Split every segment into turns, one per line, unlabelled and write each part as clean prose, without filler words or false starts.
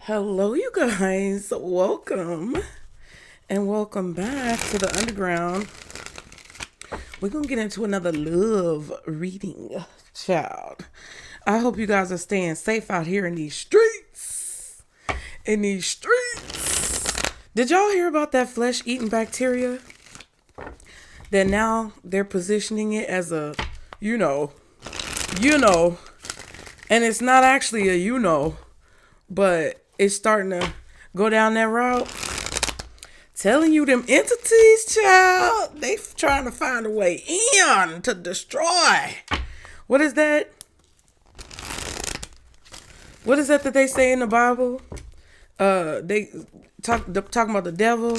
Hello, you guys. Welcome. And welcome back to the underground. We're going to get into another love reading, child. I hope you guys are staying safe out here in these streets. Did y'all hear about that flesh-eating bacteria? That now they're positioning it as a, you know. And it's not actually a but it's starting to go down that route. Telling you them entities, child, they trying to find a way in to destroy. What is that? What is that they say in the Bible? They talking about the devil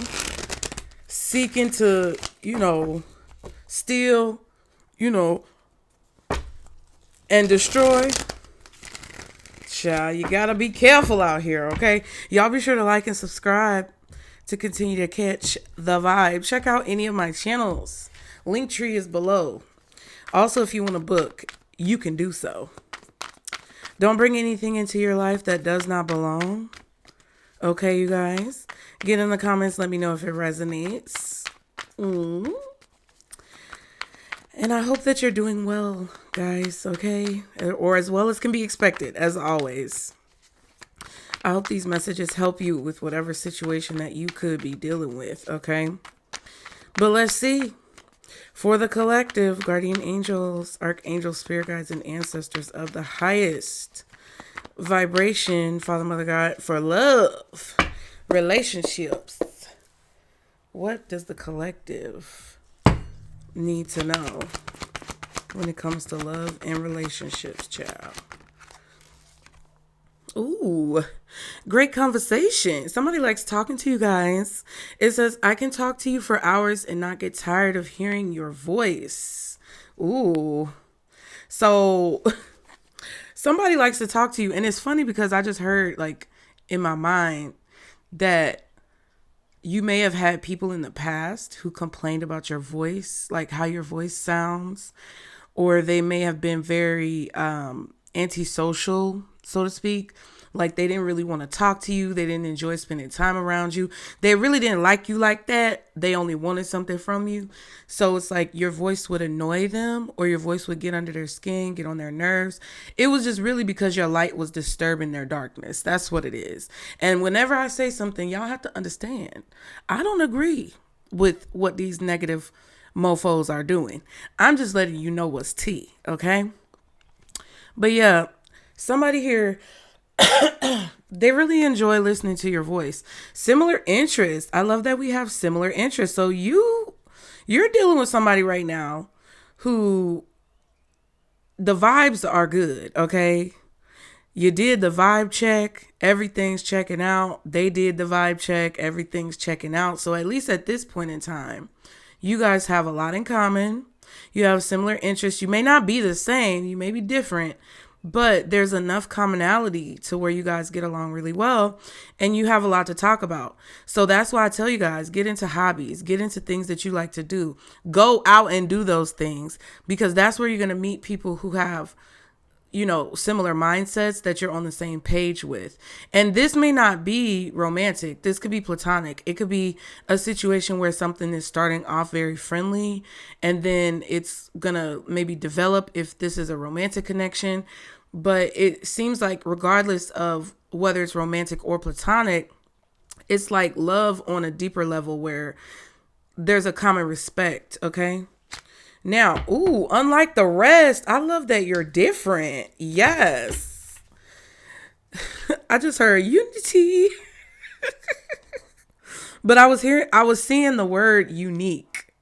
seeking to, steal, and destroy. Child, you gotta be careful out here, okay? Y'all be sure to like and subscribe to continue to catch the vibe. Check out any of my channels. Linktree is below. Also, if you want to book, you can do so. Don't bring anything into your life that does not belong. Okay, you guys? Get in the comments. Let me know if it resonates. And I hope that you're doing well, guys, okay? Or as well as can be expected, as always. I hope these messages help you with whatever situation that you could be dealing with, okay? But let's see. For the collective, guardian angels, archangels, spirit guides, and ancestors of the highest vibration, Father, Mother, God, for love, relationships. What does the collective need to know when it comes to love and relationships, child? Ooh, great conversation. Somebody likes talking to you guys. It says, I can talk to you for hours and not get tired of hearing your voice. Ooh. So somebody likes to talk to you. And it's funny because I just heard in my mind that you may have had people in the past who complained about your voice, like how your voice sounds, or they may have been very antisocial, so to speak. Like they didn't really want to talk to you. They didn't enjoy spending time around you. They really didn't like you like that. They only wanted something from you. So it's like your voice would annoy them or your voice would get under their skin, get on their nerves. It was just really because your light was disturbing their darkness. That's what it is. And whenever I say something, y'all have to understand, I don't agree with what these negative mofos are doing. I'm just letting you know what's tea, okay? But yeah, somebody here, they really enjoy listening to your voice. Similar interests. I love that we have similar interests. So you're dealing with somebody right now who the vibes are good, okay? You did the vibe check. Everything's checking out. They did the vibe check. Everything's checking out. So at least at this point in time, you guys have a lot in common. You have similar interests. You may not be the same. You may be different. But there's enough commonality to where you guys get along really well and you have a lot to talk about. So that's why I tell you guys, get into hobbies, get into things that you like to do. Go out and do those things because that's where you're going to meet people who have, similar mindsets that you're on the same page with. And this may not be romantic. This could be platonic. It could be a situation where something is starting off very friendly and then it's going to maybe develop if this is a romantic connection. But it seems like regardless of whether it's romantic or platonic, it's like love on a deeper level where there's a common respect, okay? Now, unlike the rest, I love that you're different. Yes. I just heard unity. But I was seeing the word unique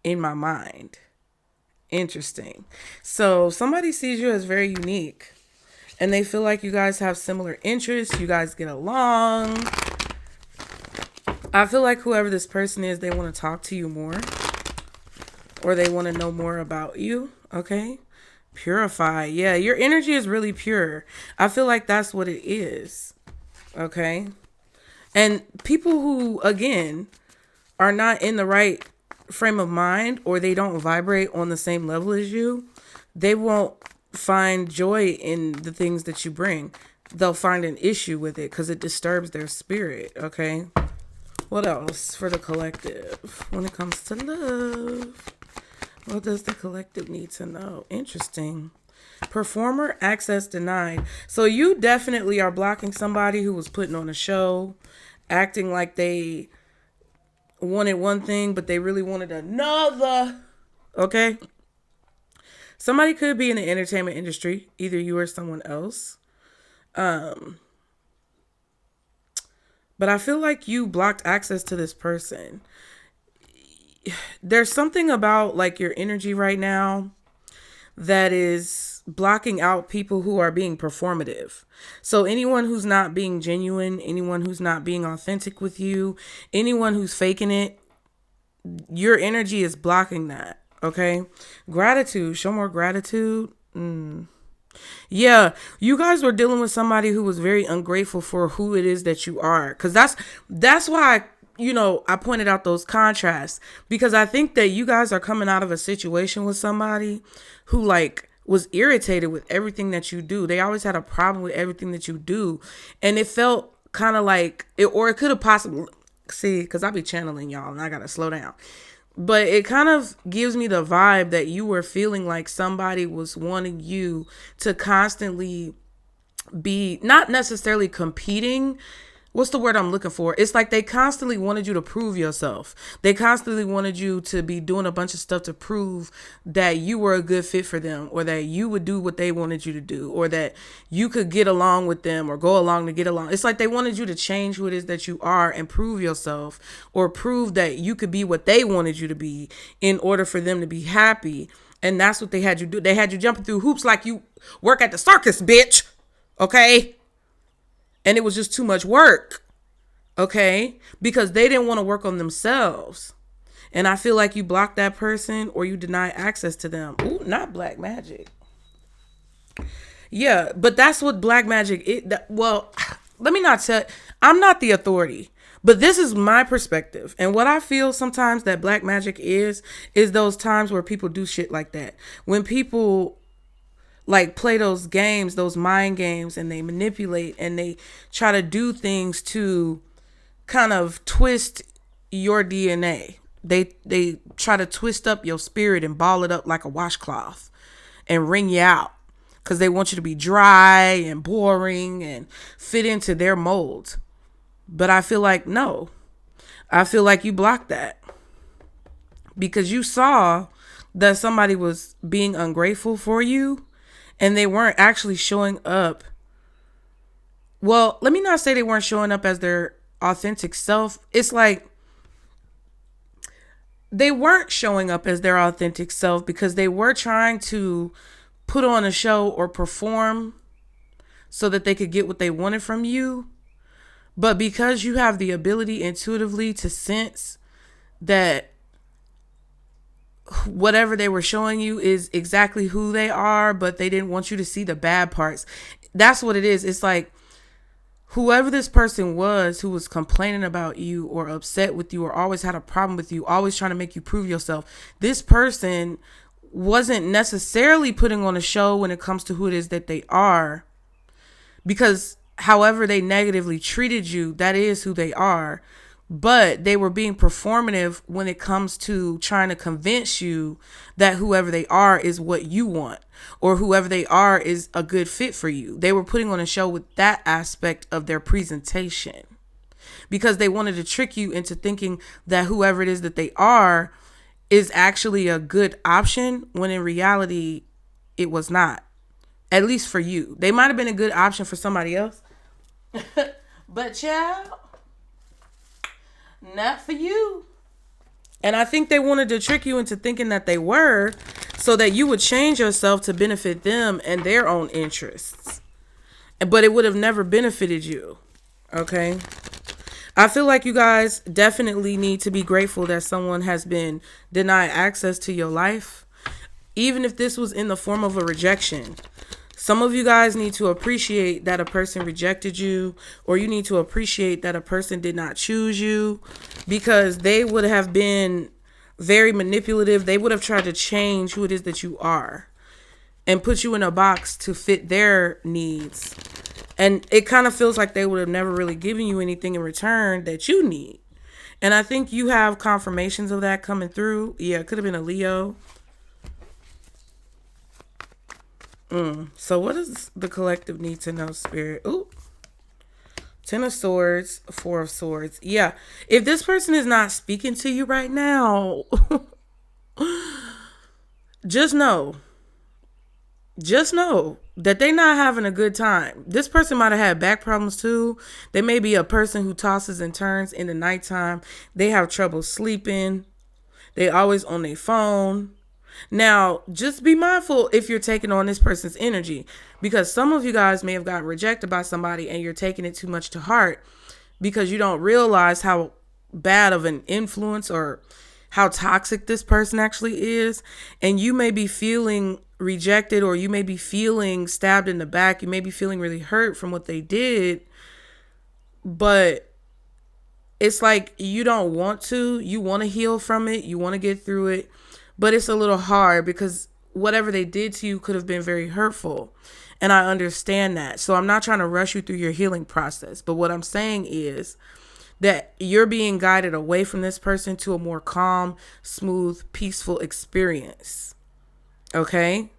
in my mind. Interesting. So somebody sees you as very unique and they feel like you guys have similar interests. You guys get along. I feel like whoever this person is, they want to talk to you more or they want to know more about you. Okay. Purify. Yeah. Your energy is really pure. I feel like that's what it is. Okay. And people who, again, are not in the right frame of mind or they don't vibrate on the same level as you, they won't find joy in the things that you bring. they'll find an issue with it because it disturbs their spirit. Okay. What else for the collective when it comes to love? What does the collective need to know? Interesting. Performer access denied. So you definitely are blocking somebody who was putting on a show, acting like they wanted one thing, but they really wanted another. Okay. Somebody could be in the entertainment industry, either you or someone else. But I feel like you blocked access to this person. There's something about like your energy right now that is blocking out people who are being performative. So anyone who's not being genuine, anyone who's not being authentic with you, anyone who's faking it, your energy is blocking that. Okay. Gratitude. Show more gratitude. Yeah, you guys were dealing with somebody who was very ungrateful for who it is that you are. Because that's why, I pointed out those contrasts. Because I think that you guys are coming out of a situation with somebody who like was irritated with everything that you do. They always had a problem with everything that you do. And it felt kind of like, it could have possibly, see, because I be channeling y'all and I got to slow down. But it kind of gives me the vibe that you were feeling like somebody was wanting you to constantly be not necessarily competing. What's the word I'm looking for? It's like they constantly wanted you to prove yourself. They constantly wanted you to be doing a bunch of stuff to prove that you were a good fit for them, or that you would do what they wanted you to do, or that you could get along with them or go along to get along. It's like they wanted you to change who it is that you are and prove yourself, or prove that you could be what they wanted you to be in order for them to be happy. And that's what they had you do. They had you jumping through hoops like you work at the circus, bitch. Okay? And it was just too much work, okay? Because they didn't want to work on themselves. And I feel like you blocked that person or you deny access to them. Ooh, not black magic. Yeah, but that's what black magic is. Well, let me not tell. I'm not the authority, but this is my perspective. And what I feel sometimes that black magic is those times where people do shit like that. When people like play those games, those mind games, and they manipulate and they try to do things to kind of twist your DNA. They try to twist up your spirit and ball it up like a washcloth and wring you out because they want you to be dry and boring and fit into their mold. But I feel like, no, I feel like you blocked that because you saw that somebody was being ungrateful for you. And they weren't actually showing up. Well, let me not say they weren't showing up as their authentic self. It's like they weren't showing up as their authentic self because they were trying to put on a show or perform so that they could get what they wanted from you. But because you have the ability intuitively to sense that whatever they were showing you is exactly who they are, but they didn't want you to see the bad parts. That's what it is. It's like whoever this person was who was complaining about you or upset with you or always had a problem with you, always trying to make you prove yourself. This person wasn't necessarily putting on a show when it comes to who it is that they are, because however they negatively treated you, that is who they are. But they were being performative when it comes to trying to convince you that whoever they are is what you want, or whoever they are is a good fit for you. They were putting on a show with that aspect of their presentation because they wanted to trick you into thinking that whoever it is that they are is actually a good option, when in reality, it was not. At least for you. They might have been a good option for somebody else. But child, not for you. And I think they wanted to trick you into thinking that they were, so that you would change yourself to benefit them and their own interests. But it would have never benefited you. Okay? I feel like you guys definitely need to be grateful that someone has been denied access to your life, even if this was in the form of a rejection. Some of you guys need to appreciate that a person rejected you, or you need to appreciate that a person did not choose you, because they would have been very manipulative. They would have tried to change who it is that you are and put you in a box to fit their needs. And it kind of feels like they would have never really given you anything in return that you need. And I think you have confirmations of that coming through. Yeah, it could have been a Leo. So what does the collective need to know, Spirit? Ooh. 10 of Swords, 4 of Swords. Yeah. If this person is not speaking to you right now, just know that they're not having a good time. This person might have had back problems too. They may be a person who tosses and turns in the nighttime. They have trouble sleeping. They always on their phone. Now, just be mindful if you're taking on this person's energy, because some of you guys may have gotten rejected by somebody and you're taking it too much to heart because you don't realize how bad of an influence or how toxic this person actually is. And you may be feeling rejected, or you may be feeling stabbed in the back. You may be feeling really hurt from what they did, but it's like you don't want to. You want to heal from it. You want to get through it. But it's a little hard because whatever they did to you could have been very hurtful. And I understand that. So I'm not trying to rush you through your healing process. But what I'm saying is that you're being guided away from this person to a more calm, smooth, peaceful experience. Okay?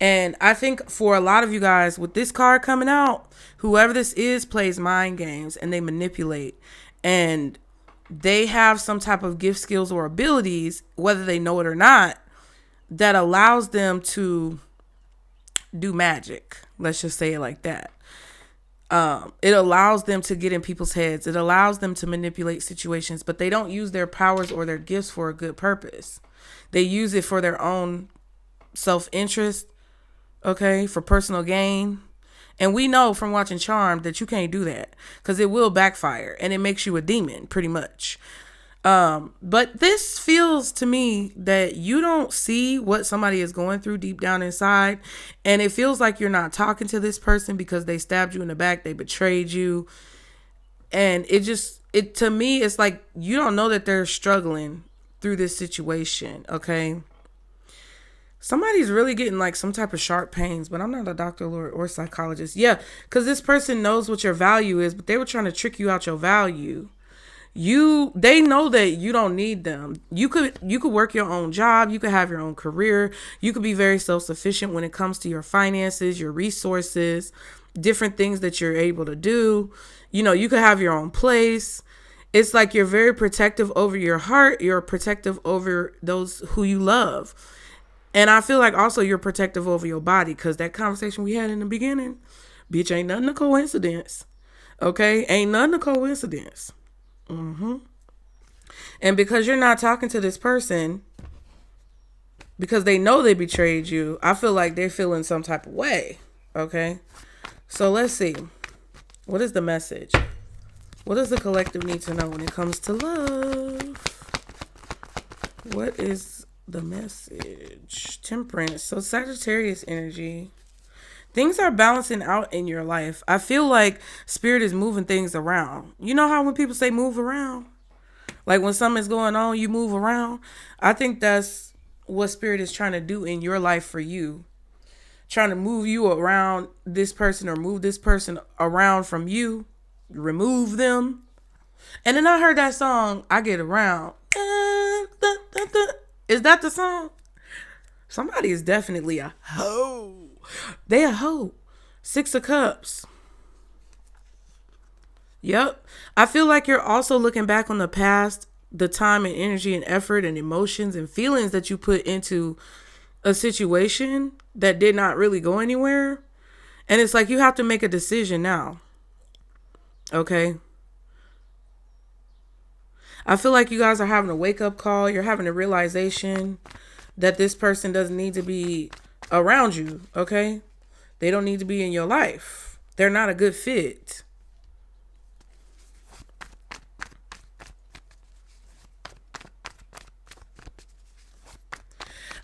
And I think for a lot of you guys, with this card coming out, whoever this is plays mind games and they manipulate. And they have some type of gift, skills, or abilities, whether they know it or not, that allows them to do magic. Let's just say it like that. It allows them to get in people's heads. It allows them to manipulate situations, but they don't use their powers or their gifts for a good purpose. They use it for their own self-interest, okay, for personal gain. And we know from watching Charmed that you can't do that because it will backfire and it makes you a demon pretty much. But this feels to me that you don't see what somebody is going through deep down inside. And it feels like you're not talking to this person because they stabbed you in the back. They betrayed you. And it to me, it's like you don't know that they're struggling through this situation. Okay. Somebody's really getting like some type of sharp pains, but I'm not a doctor or psychologist. Yeah, because this person knows what your value is, but they were trying to trick you out your value. They know that you don't need them. You could work your own job. You could have your own career. You could be very self-sufficient when it comes to your finances, your resources, different things that you're able to do. You know, you could have your own place. It's like you're very protective over your heart. You're protective over those who you love. And I feel like also you're protective over your body because that conversation we had in the beginning, bitch, ain't nothing a coincidence. Okay? Ain't nothing a coincidence. And because you're not talking to this person, because they know they betrayed you, I feel like they're feeling some type of way. Okay? So let's see. What is the message? What does the collective need to know when it comes to love? What is the message? Temperance. So Sagittarius energy. Things are balancing out in your life. I feel like Spirit is moving things around. You know how when people say move around? Like when something's going on, you move around. I think that's what Spirit is trying to do in your life for you. Trying to move you around this person or move this person around from you. Remove them. And then I heard that song, I Get Around. Is that the song? Somebody is definitely a hoe. They a hoe. 6 of Cups. Yep. I feel like you're also looking back on the past, the time and energy and effort and emotions and feelings that you put into a situation that did not really go anywhere. And it's like you have to make a decision now. Okay? I feel like you guys are having a wake-up call. You're having a realization that this person doesn't need to be around you, okay? They don't need to be in your life. They're not a good fit.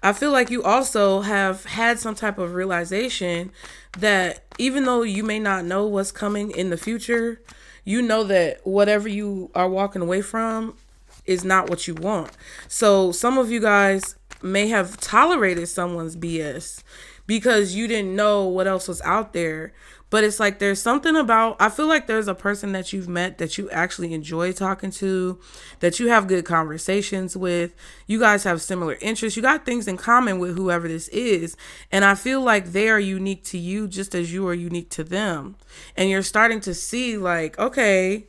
I feel like you also have had some type of realization that even though you may not know what's coming in the future, you know that whatever you are walking away from is not what you want. So some of you guys may have tolerated someone's BS because you didn't know what else was out there. But it's like there's something about, I feel like there's a person that you've met that you actually enjoy talking to, that you have good conversations with. You guys have similar interests. You got things in common with whoever this is. And I feel like they are unique to you just as you are unique to them. And you're starting to see like, okay,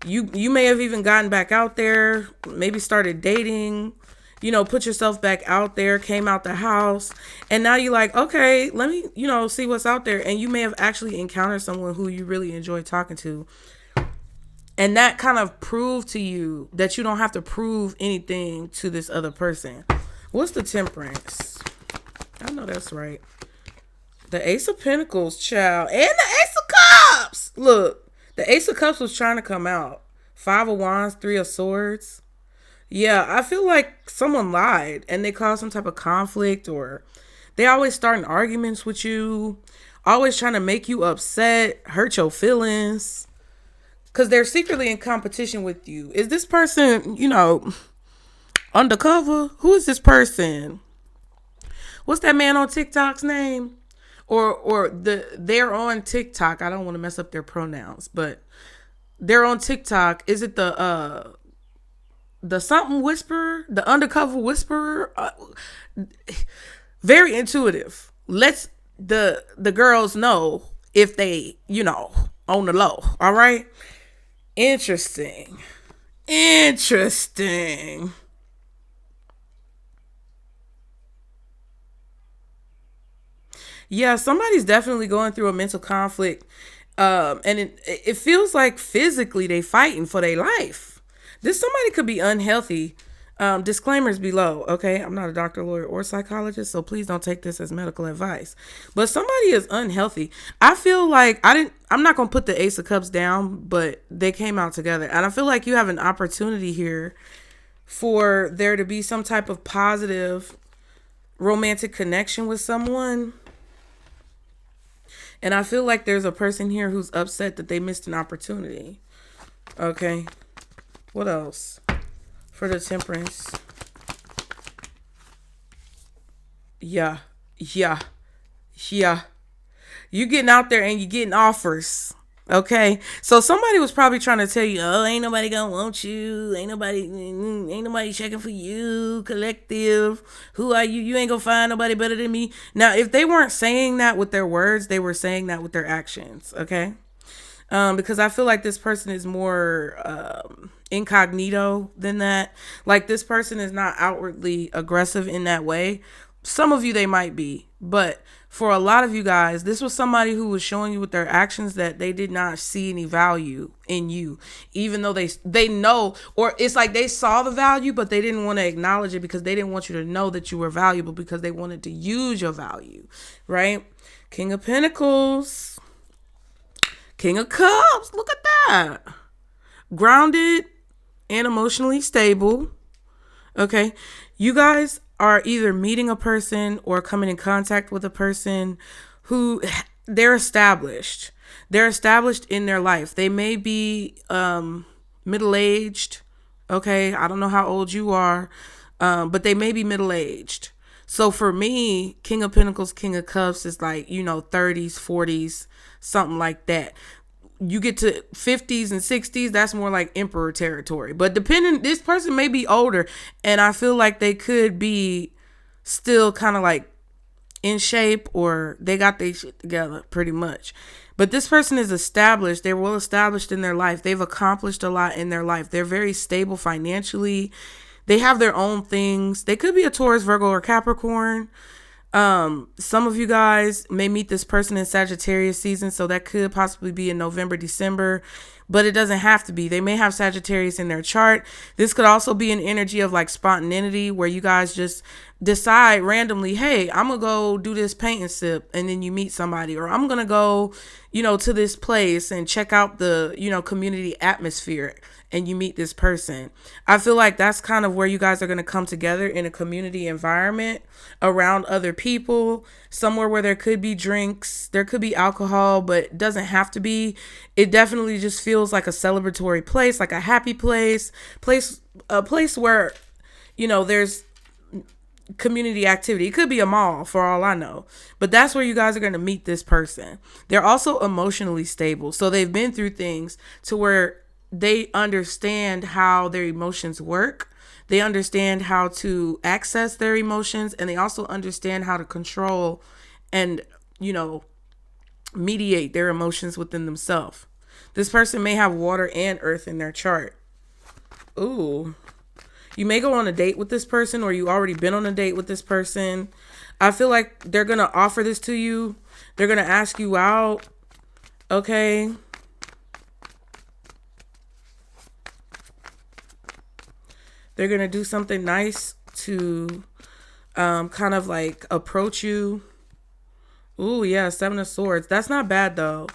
you may have even gotten back out there, maybe started dating, put yourself back out there, came out the house, and now you're like, okay, let me, see what's out there. And you may have actually encountered someone who you really enjoy talking to. And that kind of proved to you that you don't have to prove anything to this other person. What's the Temperance? I know that's right. The Ace of Pentacles, child. And the Ace of Cups. Look, the Ace of Cups was trying to come out. 5 of Wands, 3 of Swords. Yeah, I feel like someone lied and they caused some type of conflict, or they always starting arguments with you, always trying to make you upset, hurt your feelings, because they're secretly in competition with you. Is this person, undercover? Who is this person? What's that man on TikTok's name? They're on TikTok. I don't want to mess up their pronouns, but they're on TikTok. Is it the something whisperer, the undercover whisperer? Very intuitive. Lets the girls know if they, on the low. All right. Interesting. Yeah, somebody's definitely going through a mental conflict. And it feels like physically they fighting for their life. Somebody could be unhealthy. Disclaimers below, okay? I'm not a doctor, lawyer, or psychologist, so please don't take this as medical advice. But somebody is unhealthy. I feel like I'm not going to put the Ace of Cups down, but they came out together. And I feel like you have an opportunity here for there to be some type of positive romantic connection with someone. And I feel like there's a person here who's upset that they missed an opportunity. Okay. What else? For the Temperance. Yeah. You getting out there and you getting offers. Okay. So somebody was probably trying to tell you, oh, ain't nobody gonna want you. Ain't nobody checking for you. Collective. Who are you? You ain't gonna find nobody better than me. Now, if they weren't saying that with their words, they were saying that with their actions. Okay. Because I feel like this person is more incognito than that. Like, this person is not outwardly aggressive in that way. Some of you, they might be. But for a lot of you guys, this was somebody who was showing you with their actions that they did not see any value in you. Even though they know, or it's like they saw the value, but they didn't want to acknowledge it because they didn't want you to know that you were valuable, because they wanted to use your value. Right? King of Pentacles. King of Cups, look at that. Grounded and emotionally stable. Okay. You guys are either meeting a person or coming in contact with a person who they're established. They're established in their life. They may be middle-aged. Okay. I don't know how old you are, but they may be middle-aged. So for me, King of Pentacles, King of Cups is like, 30s, 40s, something like that. You get to 50s and 60s, that's more like emperor territory. But this person may be older, and I feel like they could be still kind of like in shape, or they got their shit together pretty much. But this person is established. They're well established in their life. They've accomplished a lot in their life. They're very stable financially. They have their own things. They could be a Taurus, Virgo, or Capricorn. Some of you guys may meet this person in Sagittarius season, so that could possibly be in November, December, but it doesn't have to be. They may have Sagittarius in their chart. This could also be an energy of like spontaneity, where you guys just decide randomly, hey, I'm gonna go do this paint and sip, and then you meet somebody, or I'm gonna go, to this place and check out the, community atmosphere, and you meet this person. I feel like that's kind of where you guys are going to come together, in a community environment around other people, somewhere where there could be drinks, there could be alcohol, but it doesn't have to be. It definitely just feels like a celebratory place, like a happy place, a place where, there's community activity. It could be a mall for all I know. But that's where you guys are going to meet this person. They're also emotionally stable. So they've been through things to where they understand how their emotions work. They understand how to access their emotions, and they also understand how to control and, mediate their emotions within themselves. This person may have water and earth in their chart. Ooh. You may go on a date with this person, or you already been on a date with this person. I feel like they're going to offer this to you. They're going to ask you out. Okay. They're going to do something nice to kind of like approach you. Ooh, yeah, 7 of Swords. That's not bad, though.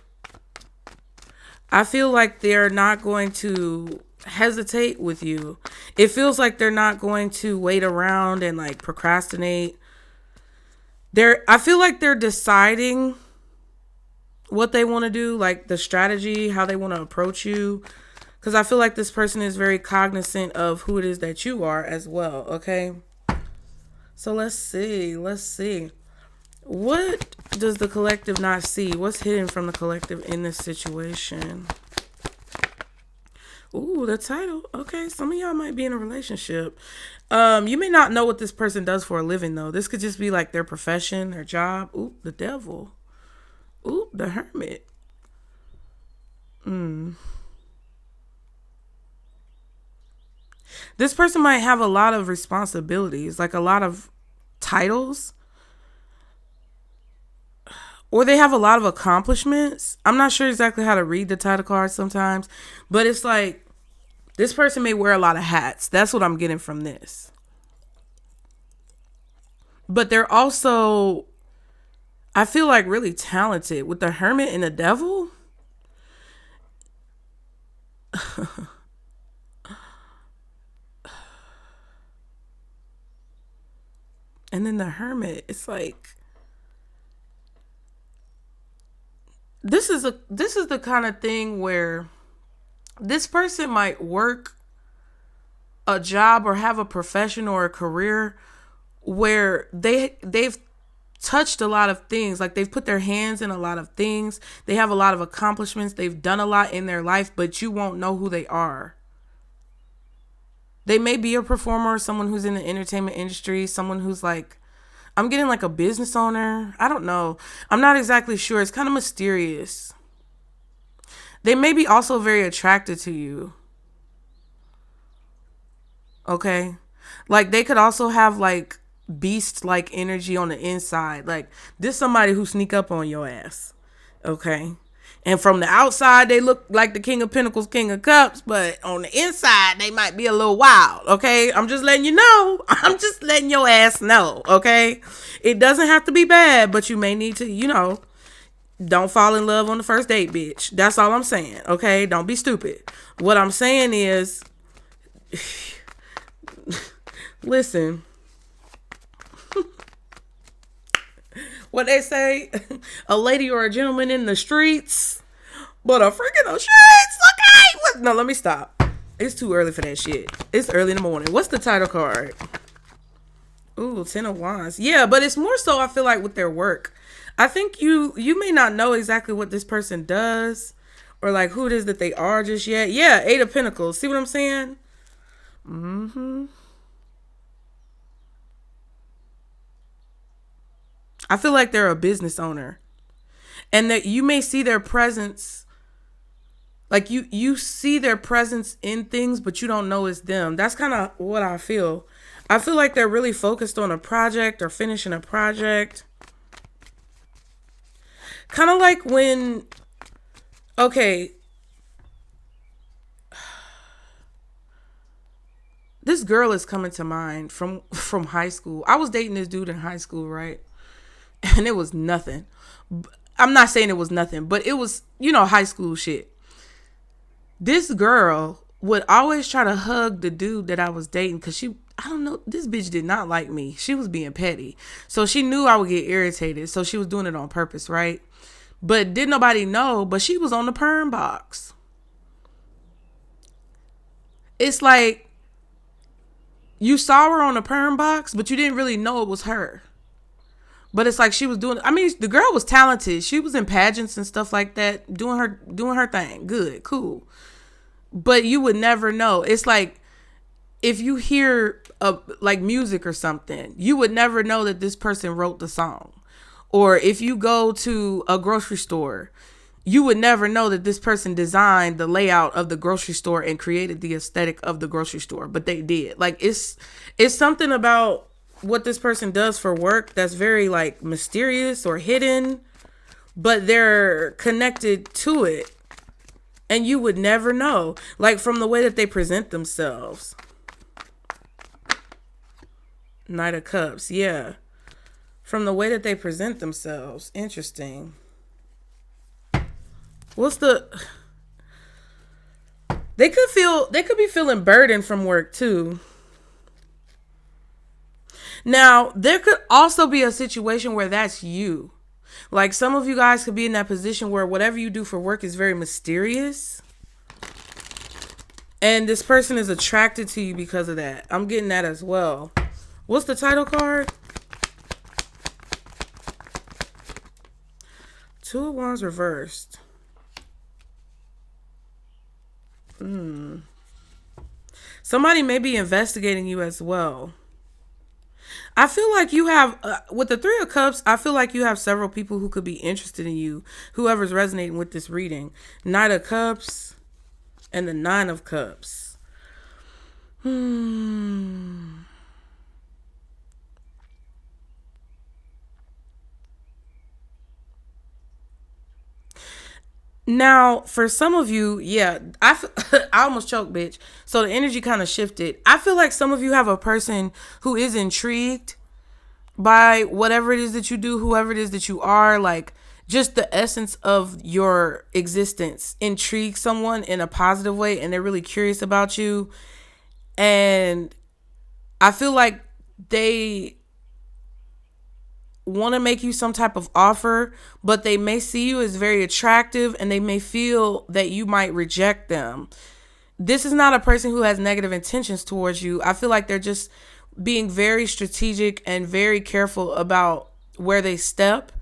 I feel like they're not going to hesitate with you. It feels like they're not going to wait around and like procrastinate. I feel like they're deciding what they want to do, like the strategy, how they want to approach you. Because I feel like this person is very cognizant of who it is that you are as well, okay? So let's see. What does the collective not see? What's hidden from the collective in this situation? Ooh, the title. Okay, some of y'all might be in a relationship. You may not know what this person does for a living, though. This could just be like their profession, their job. Ooh, the devil. Ooh, the hermit. This person might have a lot of responsibilities, like a lot of titles. Or they have a lot of accomplishments. I'm not sure exactly how to read the title cards sometimes. But it's like, this person may wear a lot of hats. That's what I'm getting from this. But they're also, I feel like, really talented. With the hermit and the devil. And then the hermit, it's like, this is the kind of thing where this person might work a job or have a profession or a career where they've touched a lot of things. Like, they've put their hands in a lot of things. They have a lot of accomplishments. They've done a lot in their life, but you won't know who they are. They may be a performer, someone who's in the entertainment industry, someone who's like, I'm getting like a business owner. I don't know. I'm not exactly sure. It's kind of mysterious. They may be also very attracted to you. Okay? Like, they could also have like beast-like energy on the inside. Like, this somebody who sneak up on your ass. Okay? And from the outside, they look like the King of Pentacles, King of Cups. But on the inside, they might be a little wild. Okay? I'm just letting you know. I'm just letting your ass know. Okay? It doesn't have to be bad, but you may need to, don't fall in love on the first date, bitch. That's all I'm saying. Okay? Don't be stupid. What I'm saying is, listen. What they say, a lady or a gentleman in the streets, but a freak in the streets, okay? No, let me stop. It's too early for that shit. It's early in the morning. What's the title card? Ooh, 10 of Wands. Yeah, but it's more so, I feel like, with their work. I think you may not know exactly what this person does or like who it is that they are just yet. Yeah, 8 of Pentacles. See what I'm saying? I feel like they're a business owner, and that you may see their presence. Like, you see their presence in things, but you don't know it's them. That's kind of what I feel. I feel like they're really focused on a project or finishing a project. Kind of like when, okay, this girl is coming to mind from high school. I was dating this dude in high school, right? And it was nothing. I'm not saying it was nothing, but it was, high school shit. This girl would always try to hug the dude that I was dating because I don't know, this bitch did not like me. She was being petty. So she knew I would get irritated. So she was doing it on purpose, right? But didn't nobody know, but she was on the perm box. It's like, you saw her on a perm box, but you didn't really know it was her. But it's like she was doing, I mean, the girl was talented. She was in pageants and stuff like that, doing her thing. Good, cool. But you would never know. It's like if you hear like music or something, you would never know that this person wrote the song. Or if you go to a grocery store, you would never know that this person designed the layout of the grocery store and created the aesthetic of the grocery store, but they did. Like it's something about what this person does for work that's very like mysterious or hidden, but they're connected to it and you would never know, like from the way that they present themselves. Knight of Cups, yeah, from the way that they present themselves. Interesting. They could be feeling burdened from work too. Now, there could also be a situation where that's you. Like some of you guys could be in that position where whatever you do for work is very mysterious. And this person is attracted to you because of that. I'm getting that as well. What's the title card? Two of Wands reversed. Somebody may be investigating you as well. I feel like you have, with the Three of Cups, I feel like you have several people who could be interested in you, whoever's resonating with this reading. Knight of Cups and the Nine of Cups. Now, for some of you, yeah, I almost choked, bitch. So the energy kind of shifted. I feel like some of you have a person who is intrigued by whatever it is that you do, whoever it is that you are, like just the essence of your existence intrigues someone in a positive way and they're really curious about you. And I feel like they want to make you some type of offer, but they may see you as very attractive and they may feel that you might reject them. This is not a person who has negative intentions towards you. I feel like they're just being very strategic and very careful about where they step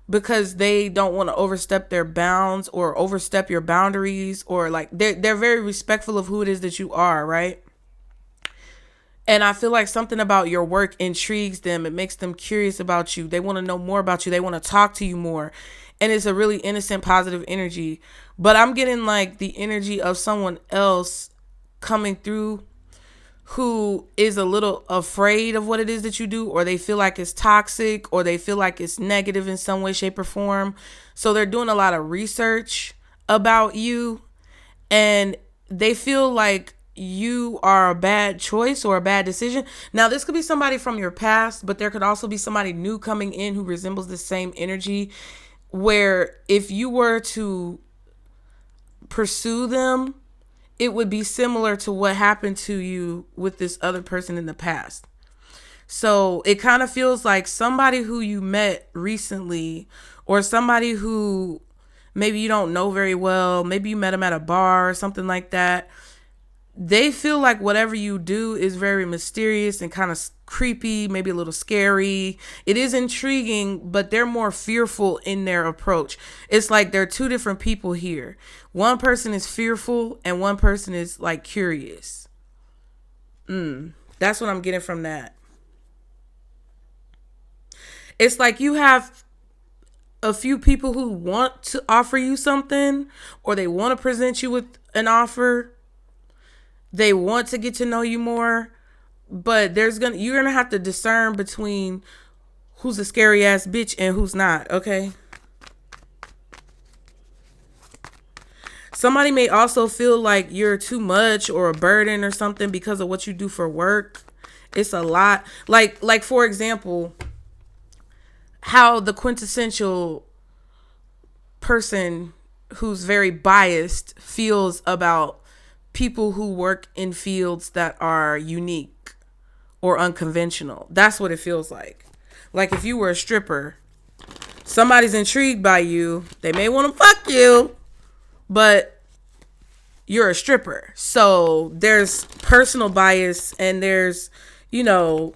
because they don't want to overstep their bounds or overstep your boundaries, or like they're very respectful of who it is that you are, right? And I feel like something about your work intrigues them. It makes them curious about you. They want to know more about you. They want to talk to you more. And it's a really innocent, positive energy. But I'm getting like the energy of someone else coming through who is a little afraid of what it is that you do, or they feel like it's toxic, or they feel like it's negative in some way, shape, or form. So they're doing a lot of research about you, and they feel like you are a bad choice or a bad decision. Now, this could be somebody from your past, but there could also be somebody new coming in who resembles the same energy, where if you were to pursue them, it would be similar to what happened to you with this other person in the past. So it kind of feels like somebody who you met recently, or somebody who maybe you don't know very well, maybe you met them at a bar or something like that. They feel like whatever you do is very mysterious and kind of creepy, maybe a little scary. It is intriguing, but they're more fearful in their approach. It's like they're two different people here. One person is fearful and one person is like curious. That's what I'm getting from that. It's like you have a few people who want to offer you something, or they want to present you with an offer. They want to get to know you more, but you're gonna have to discern between who's a scary ass bitch and who's not, okay? Somebody may also feel like you're too much or a burden or something because of what you do for work. It's a lot. Like for example, how the quintessential person who's very biased feels about people who work in fields that are unique or unconventional. That's what it feels like. Like if you were a stripper, somebody's intrigued by you. They may want to fuck you, but you're a stripper. So there's personal bias and there's, you know,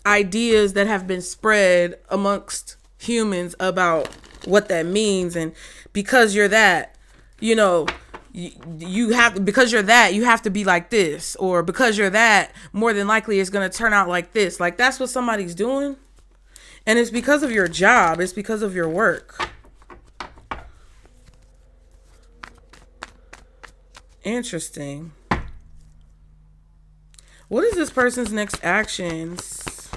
ideas that have been spread amongst humans about what that means. And because you're that, you know, you have, because you're that, you have to be like this, or because you're that, more than likely it's going to turn out like this. Like, that's what somebody's doing. And it's because of your job. It's because of your work. Interesting. What is this person's next actions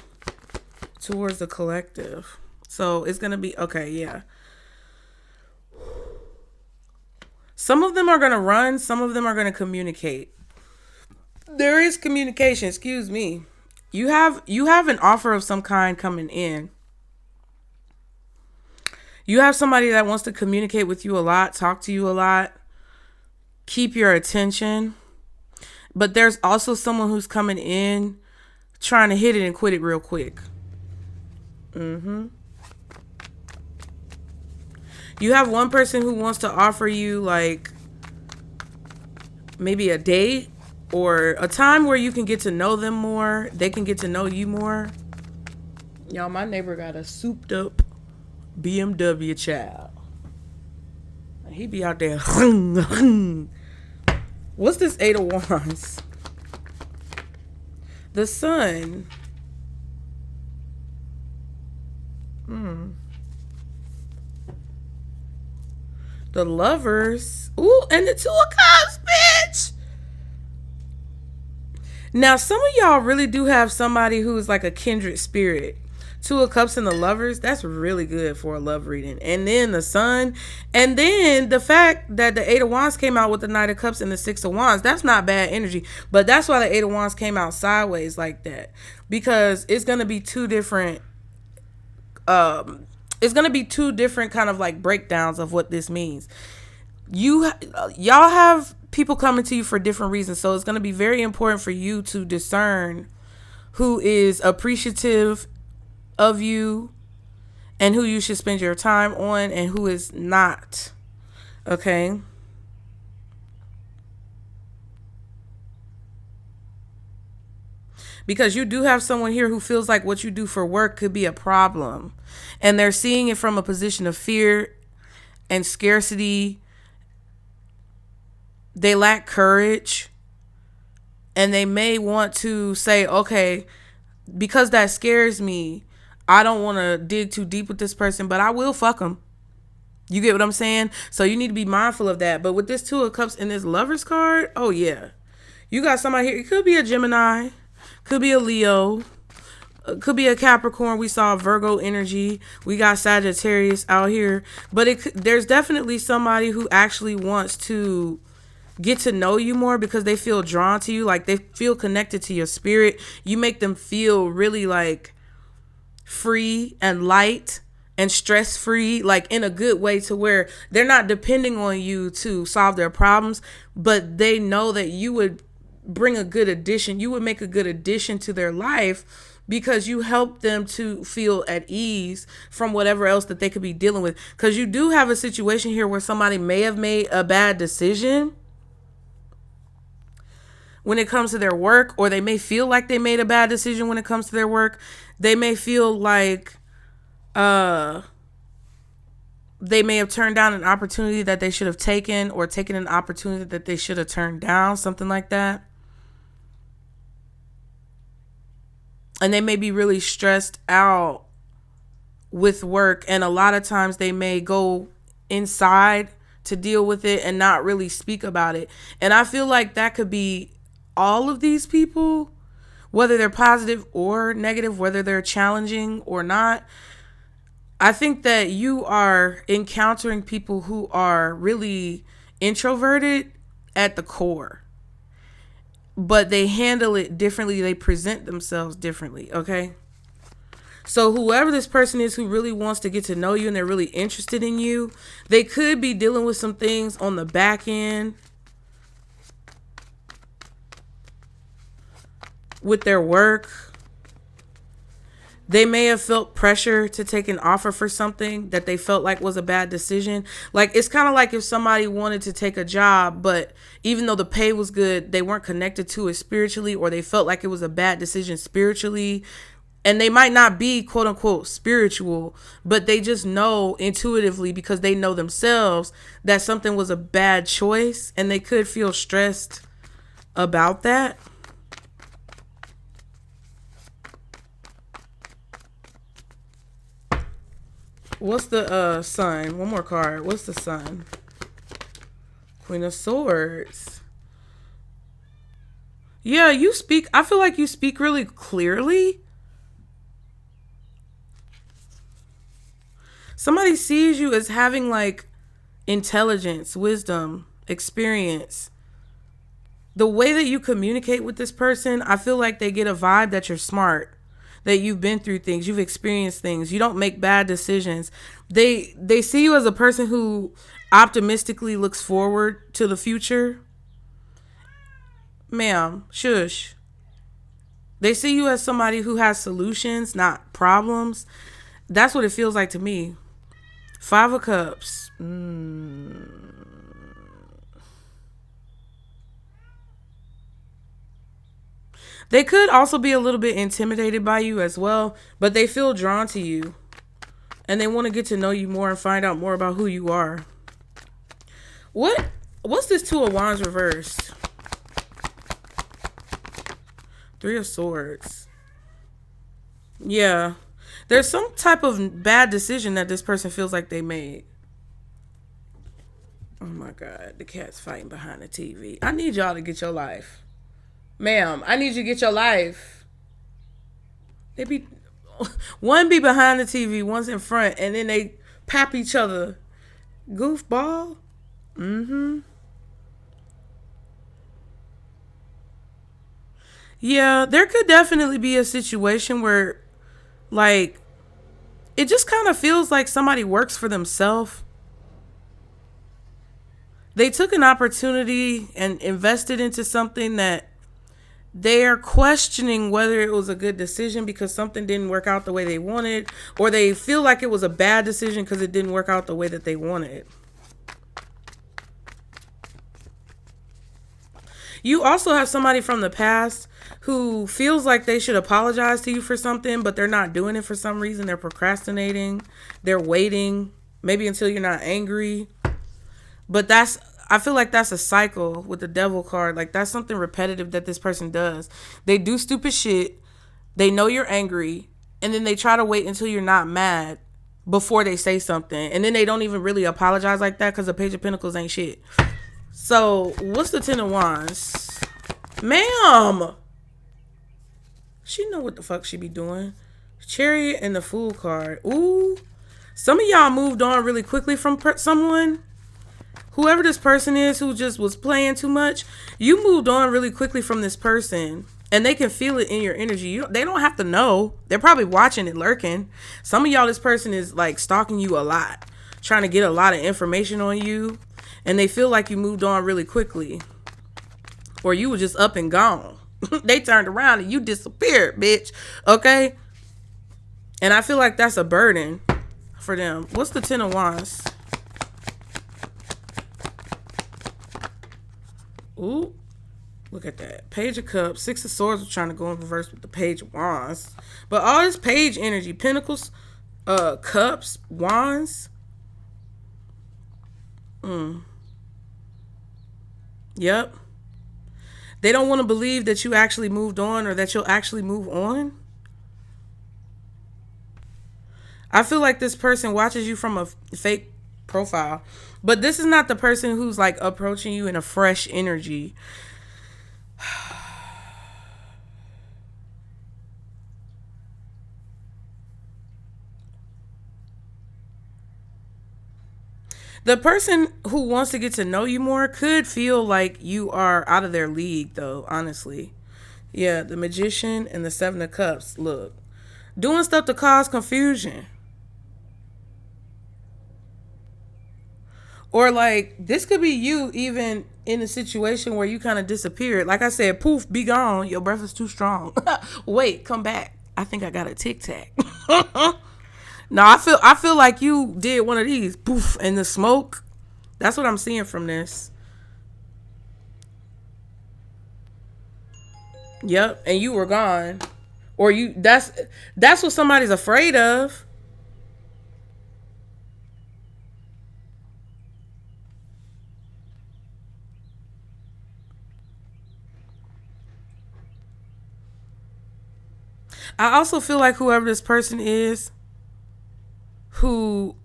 towards the collective? So it's going to be, okay, yeah. Some of them are going to run. Some of them are going to communicate. There is communication, excuse me. You have an offer of some kind coming in. You have somebody that wants to communicate with you a lot, talk to you a lot, keep your attention. But there's also someone who's coming in trying to hit it and quit it real quick. You have one person who wants to offer you like maybe a date or a time where you can get to know them more. They can get to know you more. Y'all, my neighbor got a souped up BMW child. He be out there. What's this 8 of Wands? The Sun. The Lovers. Ooh, and the 2 of Cups, bitch. Now, some of y'all really do have somebody who's like a kindred spirit. 2 of Cups and the Lovers, that's really good for a love reading. And then the Sun. And then the fact that the 8 of Wands came out with the Knight of Cups and the 6 of Wands, that's not bad energy. But that's why the 8 of Wands came out sideways like that. Because it's going to be two different kind of like breakdowns of what this means. Y'all have people coming to you for different reasons. So it's going to be very important for you to discern who is appreciative of you and who you should spend your time on and who is not. Okay? Because you do have someone here who feels like what you do for work could be a problem. And they're seeing it from a position of fear and scarcity. They lack courage. And they may want to say, okay, because that scares me, I don't want to dig too deep with this person, but I will fuck them. You get what I'm saying? So you need to be mindful of that. But with this 2 of Cups and this Lovers card, oh yeah. You got somebody here. It could be a Gemini. Could be a Leo. Could be a Capricorn. We saw Virgo energy. We got Sagittarius out here. But there's definitely somebody who actually wants to get to know you more because they feel drawn to you. Like they feel connected to your spirit. You make them feel really like free and light and stress free, like in a good way, to where they're not depending on you to solve their problems, but they know that you would bring a good addition. You would make a good addition to their life because you help them to feel at ease from whatever else that they could be dealing with. Because you do have a situation here where somebody may have made a bad decision when it comes to their work, or they may feel like they made a bad decision when it comes to their work. They may feel like they may have turned down an opportunity that they should have taken, or taken an opportunity that they should have turned down, something like that. And they may be really stressed out with work, and a lot of times they may go inside to deal with it and not really speak about it. And I feel like that could be all of these people, whether they're positive or negative, whether they're challenging or not. I think that you are encountering people who are really introverted at the core, but they handle it differently. They present themselves differently. Okay. So whoever this person is who really wants to get to know you and they're really interested in you, they could be dealing with some things on the back end with their work. They may have felt pressure to take an offer for something that they felt like was a bad decision. Like, it's kind of like if somebody wanted to take a job, but even though the pay was good, they weren't connected to it spiritually, or they felt like it was a bad decision spiritually. And they might not be quote unquote spiritual, but they just know intuitively, because they know themselves, that something was a bad choice, and they could feel stressed about that. What's the sun? One more card. What's the sun? Queen of Swords. Yeah, you speak. I feel like you speak really clearly. Somebody sees you as having like intelligence, wisdom, experience. The way that you communicate with this person, I feel like they get a vibe that you're smart, that you've been through things, you've experienced things, you don't make bad decisions. They see you as a person who optimistically looks forward to the future. Ma'am, shush. They see you as somebody who has solutions, not problems. That's what it feels like to me. 5 of Cups. They could also be a little bit intimidated by you as well, but they feel drawn to you. And they want to get to know you more and find out more about who you are. What's this 2 of Wands reversed? 3 of Swords. Yeah. There's some type of bad decision that this person feels like they made. Oh my God. The cat's fighting behind the TV. I need y'all to get your life. Ma'am, I need you to get your life. One be behind the TV, one's in front, and then they pap each other. Goofball. Yeah, there could definitely be a situation where, like, it just kind of feels like somebody works for themselves. They took an opportunity and invested into something that they are questioning whether it was a good decision because something didn't work out the way they wanted, or they feel like it was a bad decision because it didn't work out the way that they wanted. You also have somebody from the past who feels like they should apologize to you for something, but they're not doing it for some reason. They're procrastinating. They're waiting, maybe until you're not angry. But I feel like that's a cycle with the devil card. Like, that's something repetitive that this person does. They do stupid shit. They know you're angry. And then they try to wait until you're not mad before they say something. And then they don't even really apologize like that because the Page of Pentacles ain't shit. So, what's the 10 of Wands? Ma'am! She know what the fuck she be doing. Chariot and the Fool card. Ooh. Some of y'all moved on really quickly from someone. Whoever this person is who just was playing too much, you moved on really quickly from this person. And they can feel it in your energy. They don't have to know. They're probably watching and lurking. Some of y'all, this person is like stalking you a lot. Trying to get a lot of information on you. And they feel like you moved on really quickly. Or you were just up and gone. They turned around and you disappeared, bitch. Okay? And I feel like that's a burden for them. What's the 10 of Wands? Ooh. Look at that. Page of Cups. 6 of Swords was trying to go in reverse with the Page of Wands. But all this page energy. Pentacles, Cups, Wands. Yep. They don't want to believe that you actually moved on or that you'll actually move on. I feel like this person watches you from a fake profile. But this is not the person who's like approaching you in a fresh energy. The person who wants to get to know you more could feel like you are out of their league, though, honestly. Yeah, the Magician and the 7 of Cups. Look, doing stuff to cause confusion. Or like, this could be you even in a situation where you kind of disappeared. Like I said, poof, be gone. Your breath is too strong. Wait, come back. I think I got a tic tac. No, I feel like you did one of these, poof, and the smoke. That's what I'm seeing from this. Yep, and you were gone. Or you that's what somebody's afraid of. I also feel like whoever this person is who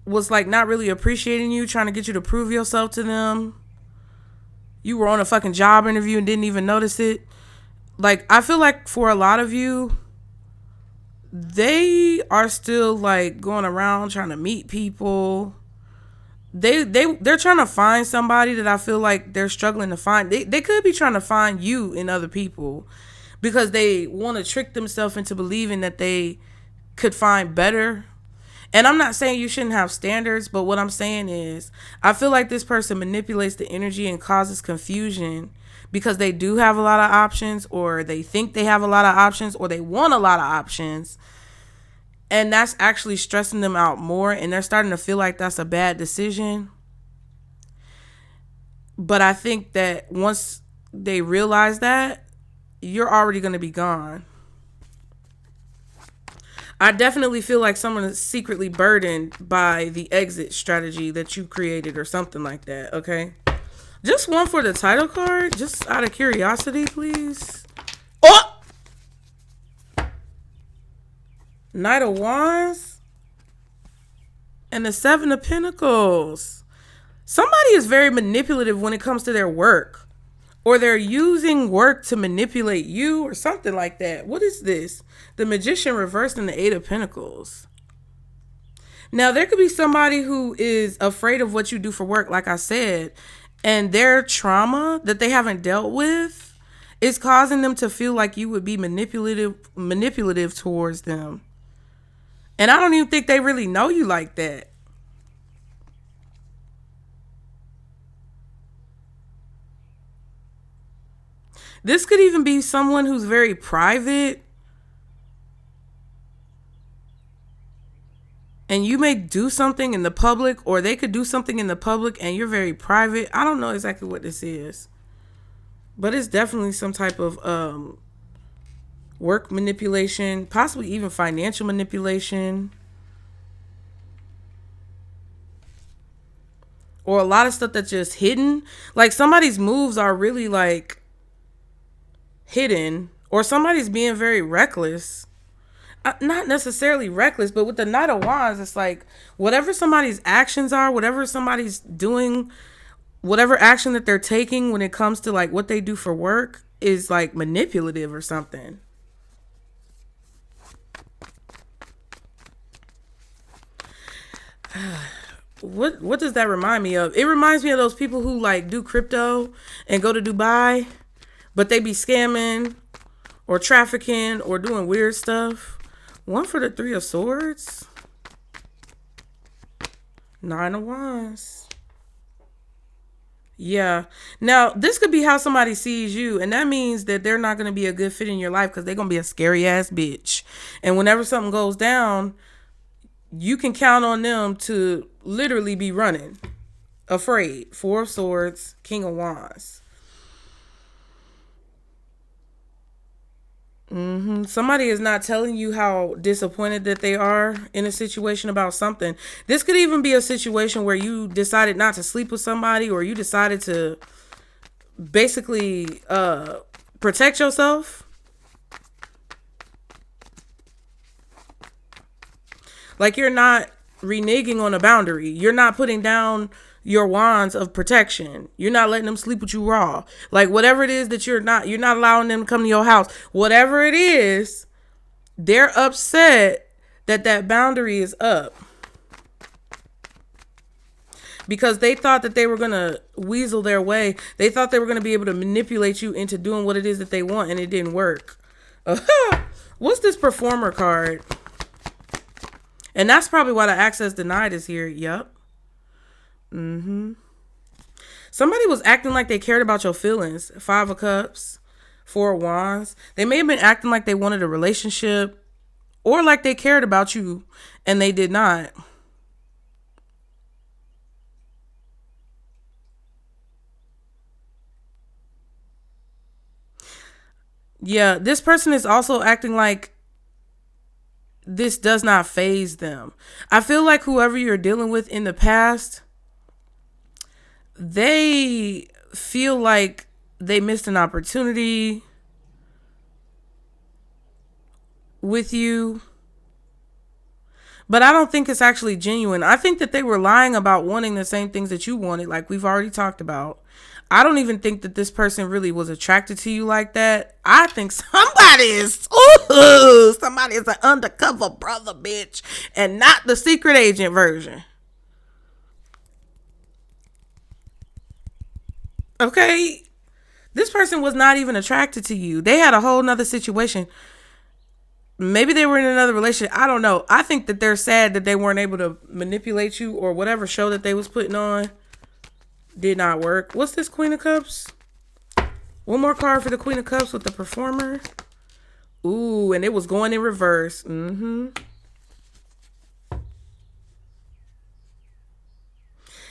was like not really appreciating you, trying to get you to prove yourself to them. You were on a fucking job interview and didn't even notice it. Like, I feel like for a lot of you, they are still like going around trying to meet people. They're trying to find somebody that I feel like they're struggling to find. They could be trying to find you in other people because they want to trick themselves into believing that they could find better. And I'm not saying you shouldn't have standards, but what I'm saying is I feel like this person manipulates the energy and causes confusion because they do have a lot of options, or they think they have a lot of options, or they want a lot of options. And that's actually stressing them out more, and they're starting to feel like that's a bad decision. But I think that once they realize that, you're already going to be gone. I definitely feel like someone is secretly burdened by the exit strategy that you created or something like that, okay? Just one for the title card, just out of curiosity, please. Oh! Knight of Wands and the Seven of Pentacles. Somebody is very manipulative when it comes to their work. Or they're using work to manipulate you or something like that. What is this? The Magician reversed in the Eight of Pentacles. Now, there could be somebody who is afraid of what you do for work, like I said, and their trauma that they haven't dealt with is causing them to feel like you would be manipulative towards them. And I don't even think they really know you like that. This could even be someone who's very private. And you may do something in the public, or they could do something in the public and you're very private. I don't know exactly what this is. But it's definitely some type of work manipulation, possibly even financial manipulation. Or a lot of stuff that's just hidden. Like somebody's moves are really like hidden, or somebody's being very reckless. Not necessarily reckless, but with the Knight of Wands, it's like whatever somebody's actions are, whatever somebody's doing, whatever action that they're taking when it comes to like what they do for work is like manipulative or something. What does that remind me of? It reminds me of those people who like do crypto and go to Dubai, but they be scamming or trafficking or doing weird stuff. One for the Three of Swords. Nine of Wands. Yeah. Now, this could be how somebody sees you, and that means that they're not going to be a good fit in your life because they're going to be a scary ass bitch. And whenever something goes down, you can count on them to literally be running. Afraid. Four of Swords, King of Wands. Somebody is not telling you how disappointed that they are in a situation about something. This could even be a situation where you decided not to sleep with somebody, or you decided to basically protect yourself. Like you're not reneging on a boundary. You're not putting down your wands of protection. You're not letting them sleep with you raw. Like whatever it is that you're not allowing them to come to your house. Whatever it is, they're upset that that boundary is up. Because they thought that they were going to weasel their way. They thought they were going to be able to manipulate you into doing what it is that they want, and it didn't work. What's this Performer card? And that's probably why the access denied is here. Yep. Somebody was acting like they cared about your feelings. Five of Cups, Four of Wands. They may have been acting like they wanted a relationship or like they cared about you and they did not. Yeah, this person is also acting like this does not faze them. I feel like whoever you're dealing with in the past, they feel like they missed an opportunity with you. But I don't think it's actually genuine. I think that they were lying about wanting the same things that you wanted, like we've already talked about. I don't even think that this person really was attracted to you like that. I think somebody is an undercover brother, bitch, and not the secret agent version. Okay? This person was not even attracted to you. They had a whole nother situation. Maybe they were in another relationship. I don't know. I think that they're sad that they weren't able to manipulate you, or whatever show that they was putting on did not work. What's this Queen of Cups? One more card for the Queen of Cups with the performer. Ooh, and it was going in reverse.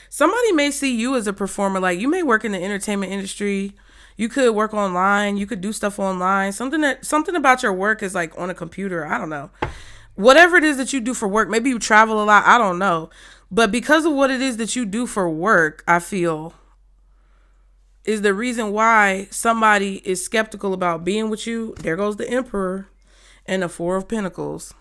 Somebody may see you as a performer. Like, you may work in the entertainment industry. You could work online. You could do stuff online. Something about your work is like on a computer. I don't know. Whatever it is that you do for work. Maybe you travel a lot. I don't know. But because of what it is that you do for work, I feel is the reason why somebody is skeptical about being with you. There goes the Emperor and the Four of Pentacles.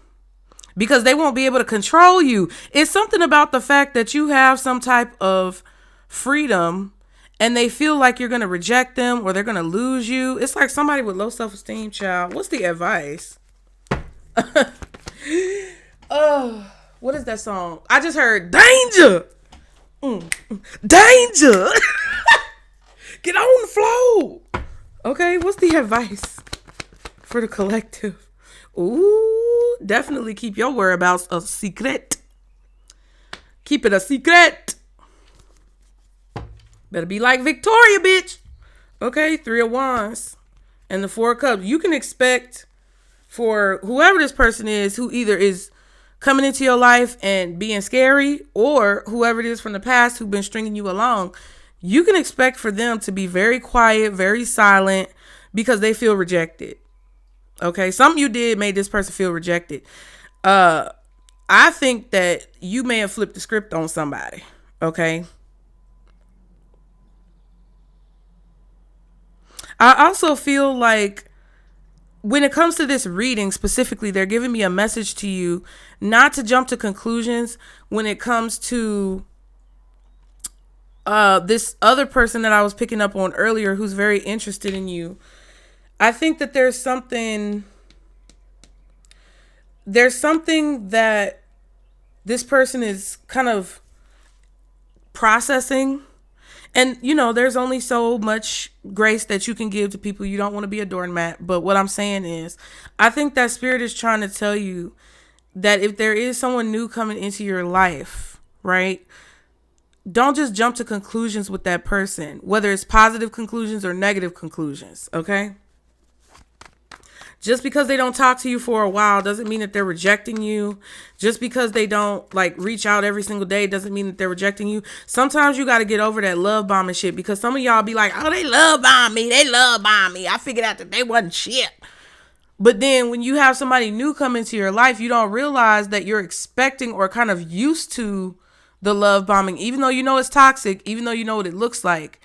Because they won't be able to control you. It's something about the fact that you have some type of freedom and they feel like you're going to reject them or they're going to lose you. It's like somebody with low self-esteem, child. What's the advice? Oh, what is that song? I just heard danger. Danger. Get on the floor. Okay, what's the advice for the collective? Ooh, definitely keep your whereabouts a secret. Keep it a secret. Better be like Victoria, bitch. Okay, Three of Wands and the Four of Cups. You can expect for whoever this person is, who either is coming into your life and being scary, or whoever it is from the past who've been stringing you along, you can expect for them to be very quiet, very silent, because they feel rejected. Okay, something you did made this person feel rejected. I think that you may have flipped the script on somebody. Okay. I also feel like when it comes to this reading specifically, they're giving me a message to you not to jump to conclusions when it comes to this other person that I was picking up on earlier who's very interested in you. I think that there's something that this person is kind of processing. And, you know, there's only so much grace that you can give to people. You don't want to be a doormat. But what I'm saying is, I think that spirit is trying to tell you that if there is someone new coming into your life, right, don't just jump to conclusions with that person, whether it's positive conclusions or negative conclusions, okay? Just because they don't talk to you for a while doesn't mean that they're rejecting you. Just because they don't like reach out every single day doesn't mean that they're rejecting you. Sometimes you got to get over that love bombing shit, because some of y'all be like, oh, they love bomb me. They love bomb me. I figured out that they wasn't shit. But then when you have somebody new come into your life, you don't realize that you're expecting or kind of used to the love bombing, even though you know it's toxic, even though you know what it looks like.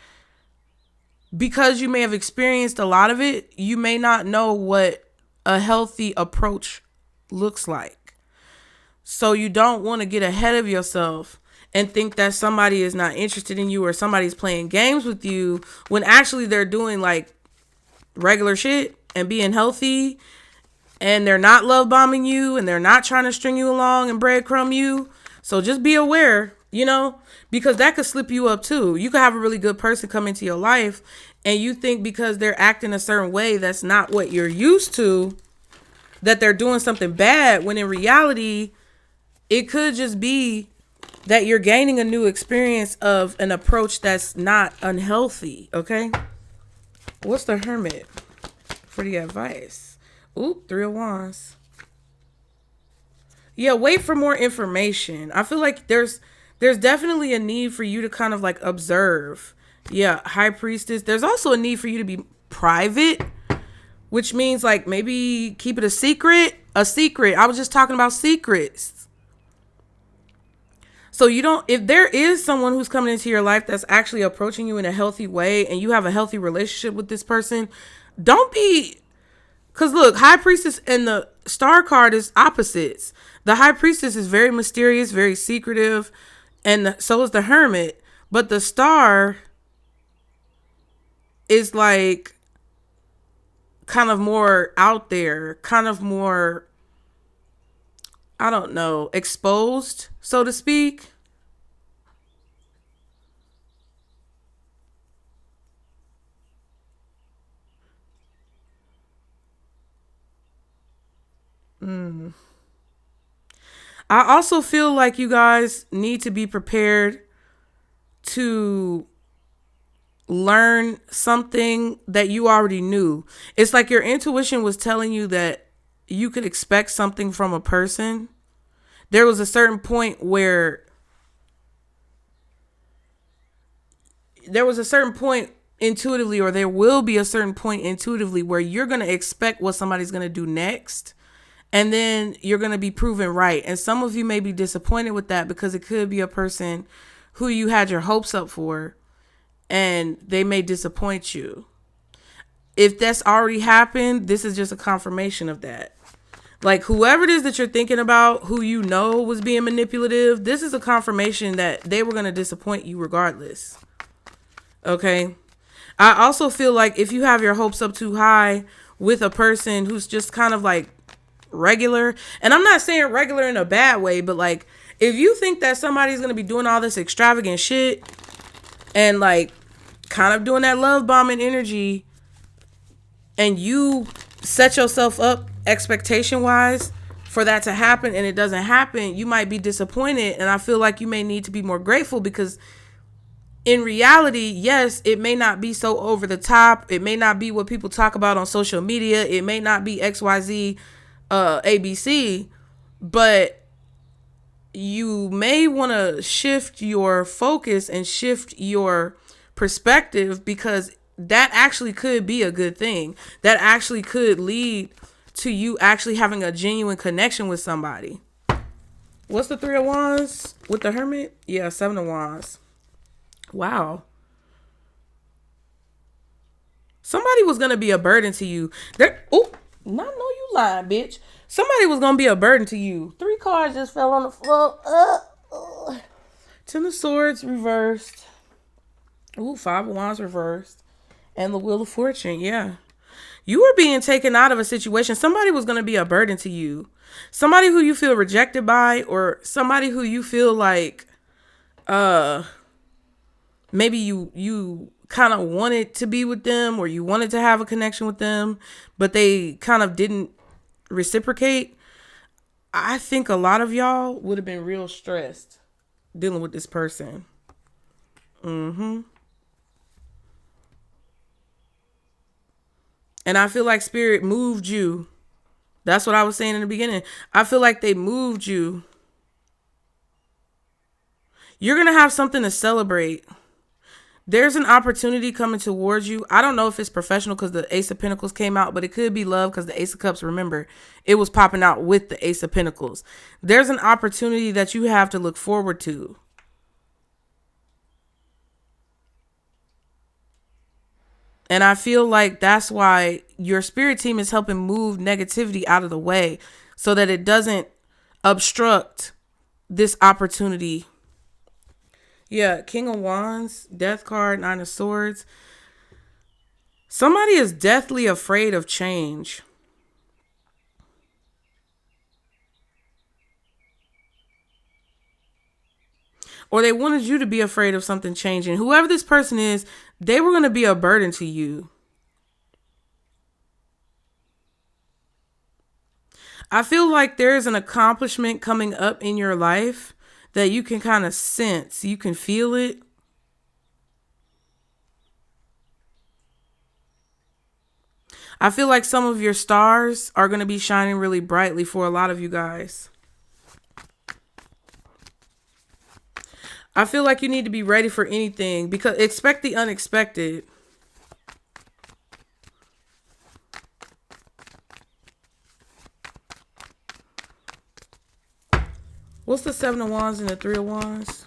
Because you may have experienced a lot of it, you may not know what a healthy approach looks like. So you don't want to get ahead of yourself and think that somebody is not interested in you or somebody's playing games with you when actually they're doing like regular shit and being healthy, and they're not love bombing you and they're not trying to string you along and breadcrumb you. So just be aware, you know, because that could slip you up too. You could have a really good person come into your life and you think because they're acting a certain way that's not what you're used to, that they're doing something bad, when in reality, it could just be that you're gaining a new experience of an approach that's not unhealthy, okay? What's the Hermit? pretty advice. Ooh, 3 of Wands. Yeah, wait for more information. I feel like there's definitely a need for you to kind of like observe. Yeah, High Priestess. There's also a need for you to be private, which means like maybe keep it a secret. A secret. I was just talking about secrets. So you don't, if there is someone who's coming into your life that's actually approaching you in a healthy way and you have a healthy relationship with this person, don't be, because look, High Priestess and the Star card is opposites. The High Priestess is very mysterious, very secretive, and so is the Hermit. But the Star is like kind of more out there, kind of more, I don't know, exposed, so to speak. I also feel like you guys need to be prepared to learn something that you already knew. It's like your intuition was telling you that you could expect something from a person. There was a certain point where intuitively, or there will be a certain point intuitively where you're going to expect what somebody's going to do next. And then you're going to be proven right. And some of you may be disappointed with that because it could be a person who you had your hopes up for and they may disappoint you. If that's already happened, this is just a confirmation of that. Like whoever it is that you're thinking about, who you know was being manipulative, this is a confirmation that they were going to disappoint you regardless. Okay. I also feel like if you have your hopes up too high with a person who's just kind of like regular, and I'm not saying regular in a bad way, but like if you think that somebody's going to be doing all this extravagant shit and like kind of doing that love bombing energy and you set yourself up expectation wise for that to happen and it doesn't happen, you might be disappointed. And I feel like you may need to be more grateful because in reality, yes, it may not be so over the top. It may not be what people talk about on social media. It may not be XYZ ABC, but you may want to shift your focus and shift your perspective because that actually could be a good thing. That actually could lead to you actually having a genuine connection with somebody. What's the 3 of Wands with the Hermit? Yeah, 7 of Wands. Wow. Somebody was going to be a burden to you. Oh, not know you lying, bitch. Somebody was going to be a burden to you. 3 cards just fell on the floor. 10 of Swords reversed. Ooh, 5 of Wands reversed. And the Wheel of Fortune, yeah. You were being taken out of a situation. Somebody was going to be a burden to you. Somebody who you feel rejected by, or somebody who you feel like maybe you kind of wanted to be with them or you wanted to have a connection with them, but they kind of didn't reciprocate. I think a lot of y'all would have been real stressed dealing with this person. And I feel like Spirit moved you. That's what I was saying in the beginning. I feel like they moved you. You're going to have something to celebrate. There's an opportunity coming towards you. I don't know if it's professional because the Ace of Pentacles came out, but it could be love because the Ace of Cups, remember, it was popping out with the Ace of Pentacles. There's an opportunity that you have to look forward to. And I feel like that's why your spirit team is helping move negativity out of the way so that it doesn't obstruct this opportunity. Yeah, King of Wands, Death card, 9 of Swords. Somebody is deathly afraid of change. Or they wanted you to be afraid of something changing. Whoever this person is, they were going to be a burden to you. I feel like there's an accomplishment coming up in your life that you can kind of sense. You can feel it. I feel like some of your stars are going to be shining really brightly for a lot of you guys. I feel like you need to be ready for anything because expect the unexpected. What's the 7 of Wands and the 3 of Wands?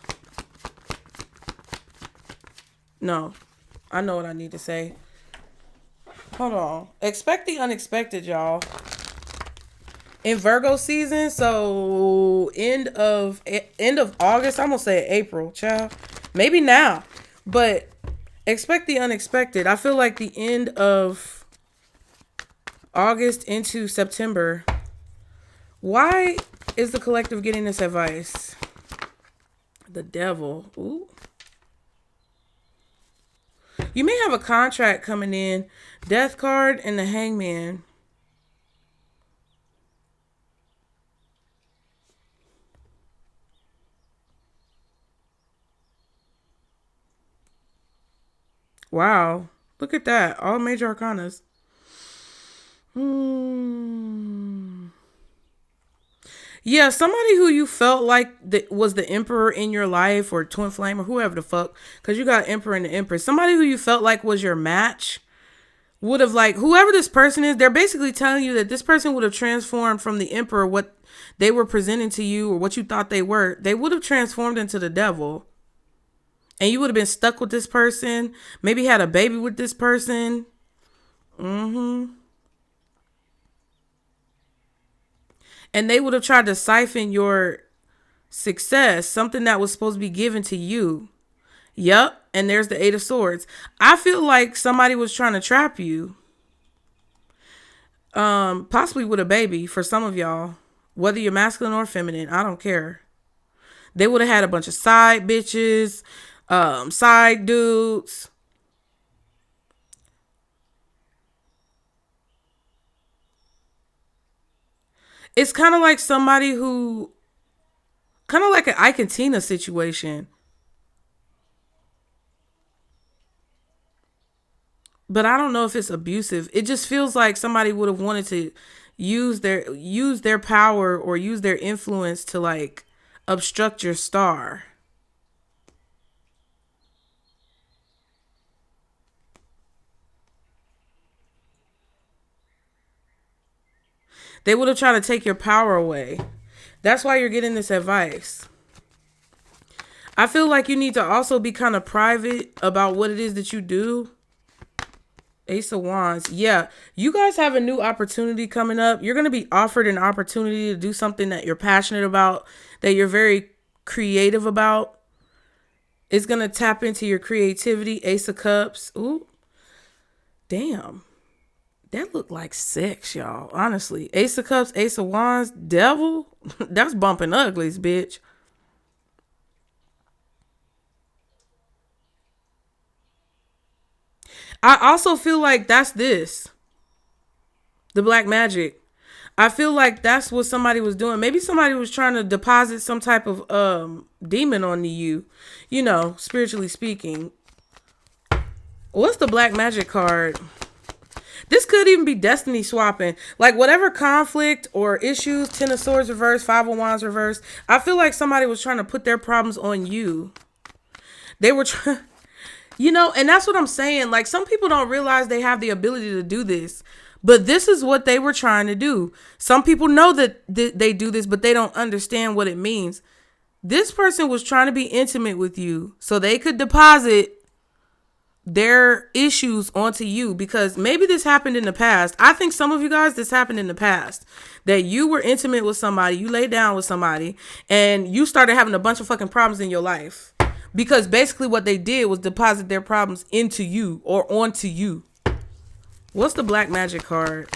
No, I know what I need to say. Hold on. Expect the unexpected, y'all. In Virgo season, so end of August, I'm gonna say April, child. Maybe now, but expect the unexpected. I feel like the end of August into September. Why is the collective getting this advice? The devil. Ooh. You may have a contract coming in. Death card and the hangman. Wow. Look at that. All major arcanas. Yeah, somebody who you felt like was the emperor in your life or twin flame or whoever the fuck. Because you got emperor and the empress. Somebody who you felt like was your match would have like, whoever this person is, they're basically telling you that this person would have transformed from the emperor, what they were presenting to you or what you thought they were. They would have transformed into the devil. And you would have been stuck with this person. Maybe had a baby with this person. And they would have tried to siphon your success, something that was supposed to be given to you. Yep. And there's the 8 of Swords. I feel like somebody was trying to trap you. Possibly with a baby for some of y'all. Whether you're masculine or feminine, I don't care. They would have had a bunch of side bitches, side dudes. It's kind of like somebody who, kind of like an Ike and Tina situation. But I don't know if it's abusive. It just feels like somebody would have wanted to use their power or use their influence to like obstruct your star. They would have tried to take your power away. That's why you're getting this advice. I feel like you need to also be kind of private about what it is that you do. Ace of Wands. Yeah, you guys have a new opportunity coming up. You're going to be offered an opportunity to do something that you're passionate about, that you're very creative about. It's going to tap into your creativity. Ace of Cups. Ooh. Damn. That looked like sex, y'all. Honestly. Ace of Cups, Ace of Wands, Devil. That's bumping uglies, bitch. I also feel like that's this. The black magic. I feel like that's what somebody was doing. Maybe somebody was trying to deposit some type of demon onto you. You know, spiritually speaking. What's the black magic card? This could even be destiny swapping. Like whatever conflict or issues, 10 of Swords reverse, 5 of Wands reverse. I feel like somebody was trying to put their problems on you. They were trying, you know, and that's what I'm saying. Like some people don't realize they have the ability to do this. But this is what they were trying to do. Some people know that they do this, but they don't understand what it means. This person was trying to be intimate with you so they could deposit their issues onto you, because maybe this happened in the past. I think some of you guys, this happened in the past, that you were intimate with somebody, you laid down with somebody, and you started having a bunch of fucking problems in your life because basically what they did was deposit their problems into you or onto you. What's the black magic card?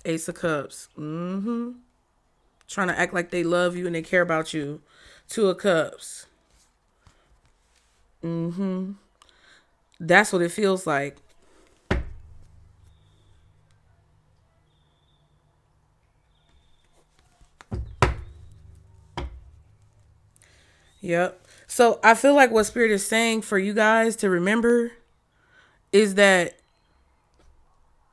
Ace of Cups. Trying to act like they love you and they care about you. 2 of Cups. That's what it feels like. Yep. So I feel like what Spirit is saying for you guys to remember is that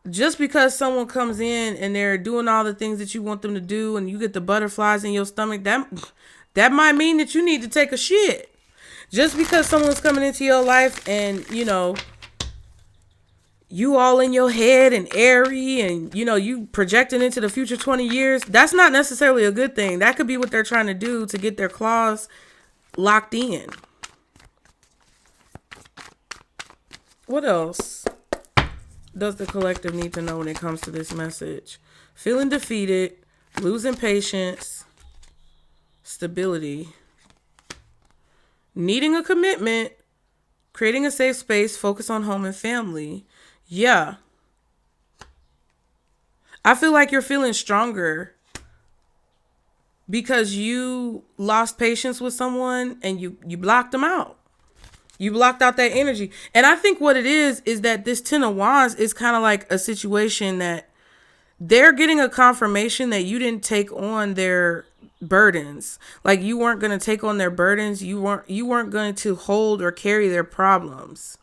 just because someone comes in and they're doing all the things that you want them to do and you get the butterflies in your stomach, that might mean that you need to take a shit. Just because someone's coming into your life and, you all in your head and airy and, you projecting into the future 20 years, that's not necessarily a good thing. That could be what they're trying to do to get their claws locked in. What else does the collective need to know when it comes to this message? Feeling defeated, losing patience, stability, needing a commitment, creating a safe space, focus on home and family. Yeah. I feel like you're feeling stronger because you lost patience with someone and you blocked them out. You blocked out that energy. And I think what it is that this Ten of Wands is kind of like a situation that they're getting a confirmation that you didn't take on their burdens. Like you weren't going to take on their burdens. You weren't going to hold or carry their problems.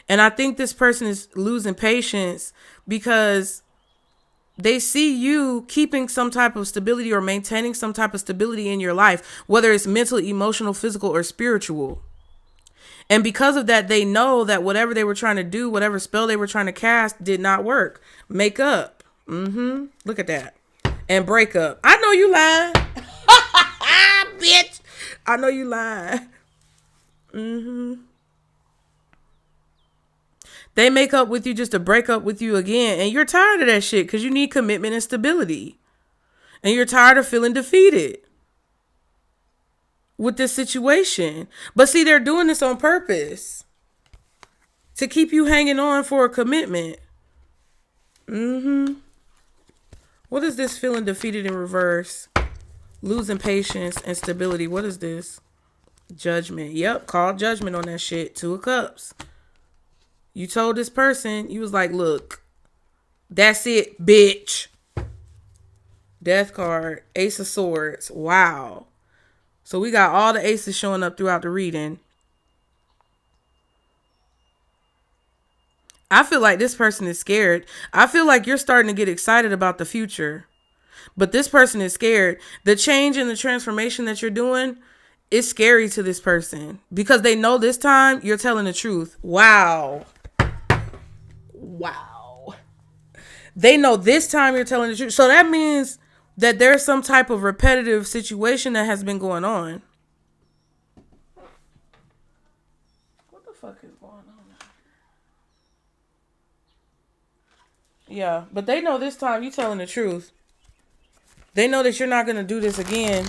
And I think this person is losing patience because they see you keeping some type of stability or maintaining some type of stability in your life, whether it's mental, emotional, physical, or spiritual. And because of that, they know that whatever they were trying to do, whatever spell they were trying to cast did not work. Make up. Look at that. And break up. I know you lying. Bitch. I know you lying. They make up with you just to break up with you again. And you're tired of that shit because you need commitment and stability. And you're tired of feeling defeated with this situation. But see, they're doing this on purpose to keep you hanging on for a commitment. What is this feeling defeated in reverse? Losing patience and stability. What is this? Judgment. Yep, call judgment on that shit. Two of Cups. You told this person, you was like, look, that's it, bitch. Death card. Ace of Swords. Wow. So we got all the aces showing up throughout the reading. I feel like this person is scared. I feel like you're starting to get excited about the future. But this person is scared. The change and the transformation that you're doing is scary to this person. Because they know this time you're telling the truth. Wow. They know this time you're telling the truth. So that means that there's some type of repetitive situation that has been going on. What the fuck is going on now? Yeah, but they know this time you're telling the truth. They know that you're not going to do this again.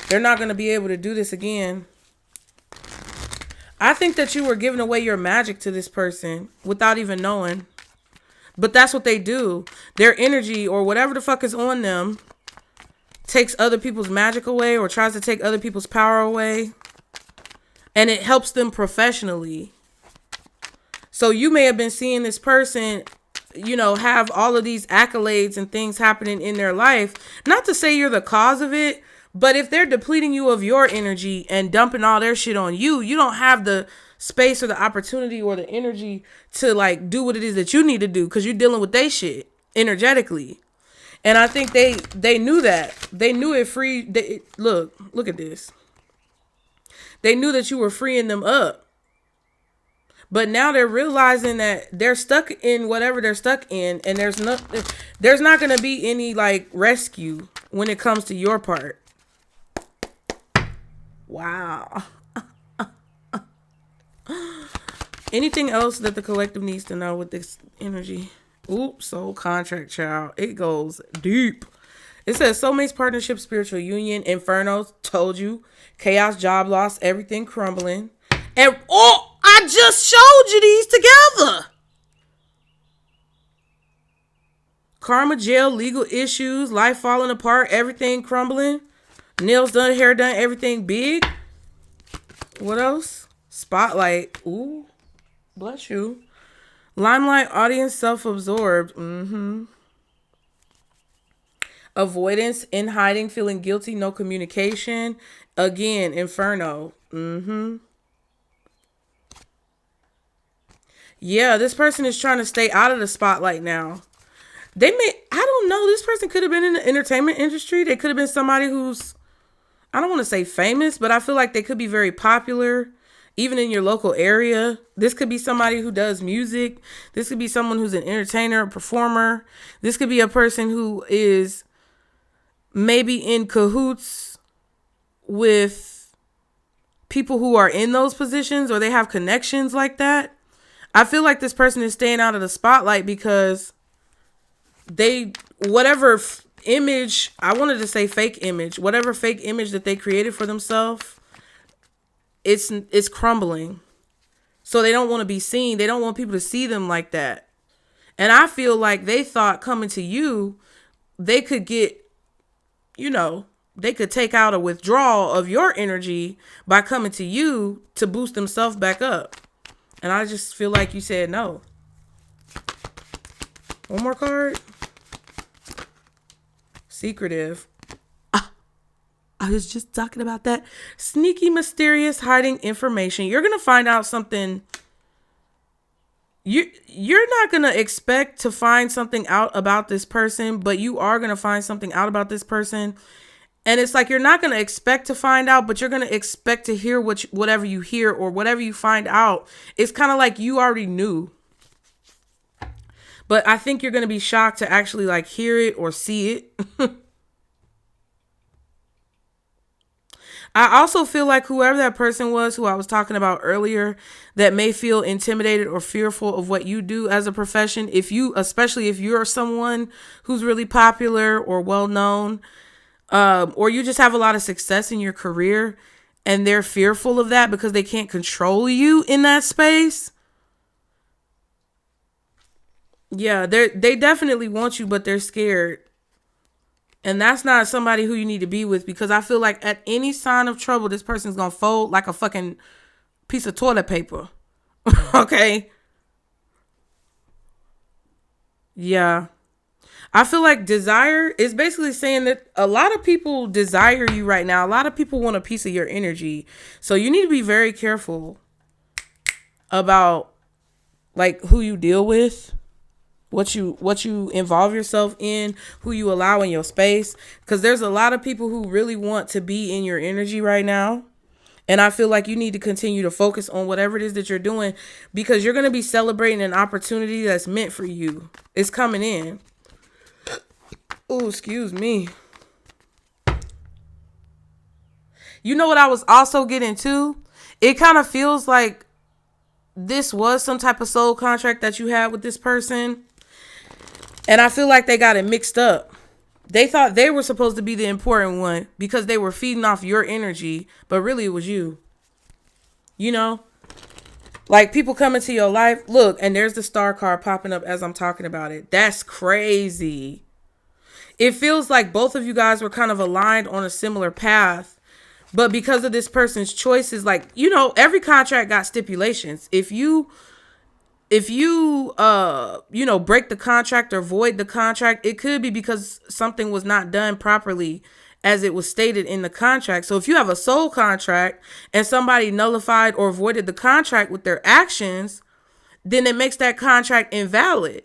They're not going to be able to do this again. I think that you were giving away your magic to this person without even knowing. But that's what they do. Their energy or whatever the fuck is on them takes other people's magic away or tries to take other people's power away. And it helps them professionally. So you may have been seeing this person, have all of these accolades and things happening in their life. Not to say you're the cause of it, but if they're depleting you of your energy and dumping all their shit on you, you don't have the space or the opportunity or the energy to like do what it is that you need to do because you're dealing with their shit energetically. And I think they knew that. They knew it free. Look at this. They knew that you were freeing them up. But now they're realizing that they're stuck in whatever they're stuck in. And there's not going to be any like rescue when it comes to your part. Wow. Anything else that the collective needs to know with this energy? Oops, soul contract, child. It goes deep. It says soulmates, partnership, spiritual union, inferno, told you, chaos, job loss, everything crumbling. And I just showed you these together. Karma, jail, legal issues, life falling apart, everything crumbling. Nails done, hair done, everything big. What else? Spotlight. Ooh, bless you. Limelight, audience, self-absorbed. Avoidance, in hiding, feeling guilty, no communication. Again, Inferno. Yeah, this person is trying to stay out of the spotlight now. I don't know, this person could have been in the entertainment industry. They could have been somebody who's, I don't want to say famous, but I feel like they could be very popular, even in your local area. This could be somebody who does music. This could be someone who's an entertainer, a performer. This could be a person who is maybe in cahoots with people who are in those positions, or they have connections like that. I feel like this person is staying out of the spotlight because whatever image, I wanted to say fake image, whatever fake image that they created for themselves, it's crumbling. So they don't want to be seen. They don't want people to see them like that. And I feel like they thought coming to you, they could get, they could take out a withdrawal of your energy by coming to you to boost themselves back up. And I just feel like you said no. One more card. Secretive. I was just talking about that. Sneaky, mysterious, hiding information. You're going to find out something. You're not going to expect to find something out about this person, but you are going to find something out about this person. And it's like you're not going to expect to find out, but you're going to expect to hear whatever you hear or whatever you find out. It's kind of like you already knew. But I think you're going to be shocked to actually like hear it or see it. I also feel like whoever that person was who I was talking about earlier that may feel intimidated or fearful of what you do as a profession, especially if you're someone who's really popular or well known, or you just have a lot of success in your career and they're fearful of that because they can't control you in that space. Yeah, they definitely want you, but they're scared. And that's not somebody who you need to be with, because I feel like at any sign of trouble, this person's going to fold like a fucking piece of toilet paper. Okay. Yeah. I feel like desire is basically saying that a lot of people desire you right now. A lot of people want a piece of your energy. So you need to be very careful about like who you deal with, what you involve yourself in, who you allow in your space. Because there's a lot of people who really want to be in your energy right now. And I feel like you need to continue to focus on whatever it is that you're doing, because you're going to be celebrating an opportunity that's meant for you. It's coming in. Oh, excuse me. You know what I was also getting to? It kind of feels like this was some type of soul contract that you had with this person. And I feel like they got it mixed up. They thought they were supposed to be the important one because they were feeding off your energy, but really it was you. You know? Like people come into your life. Look, and there's the star card popping up as I'm talking about it. That's crazy. It feels like both of you guys were kind of aligned on a similar path. But because of this person's choices, like, you know, every contract got stipulations. If you break the contract or void the contract, it could be because something was not done properly as it was stated in the contract. So if you have a soul contract and somebody nullified or voided the contract with their actions, then it makes that contract invalid.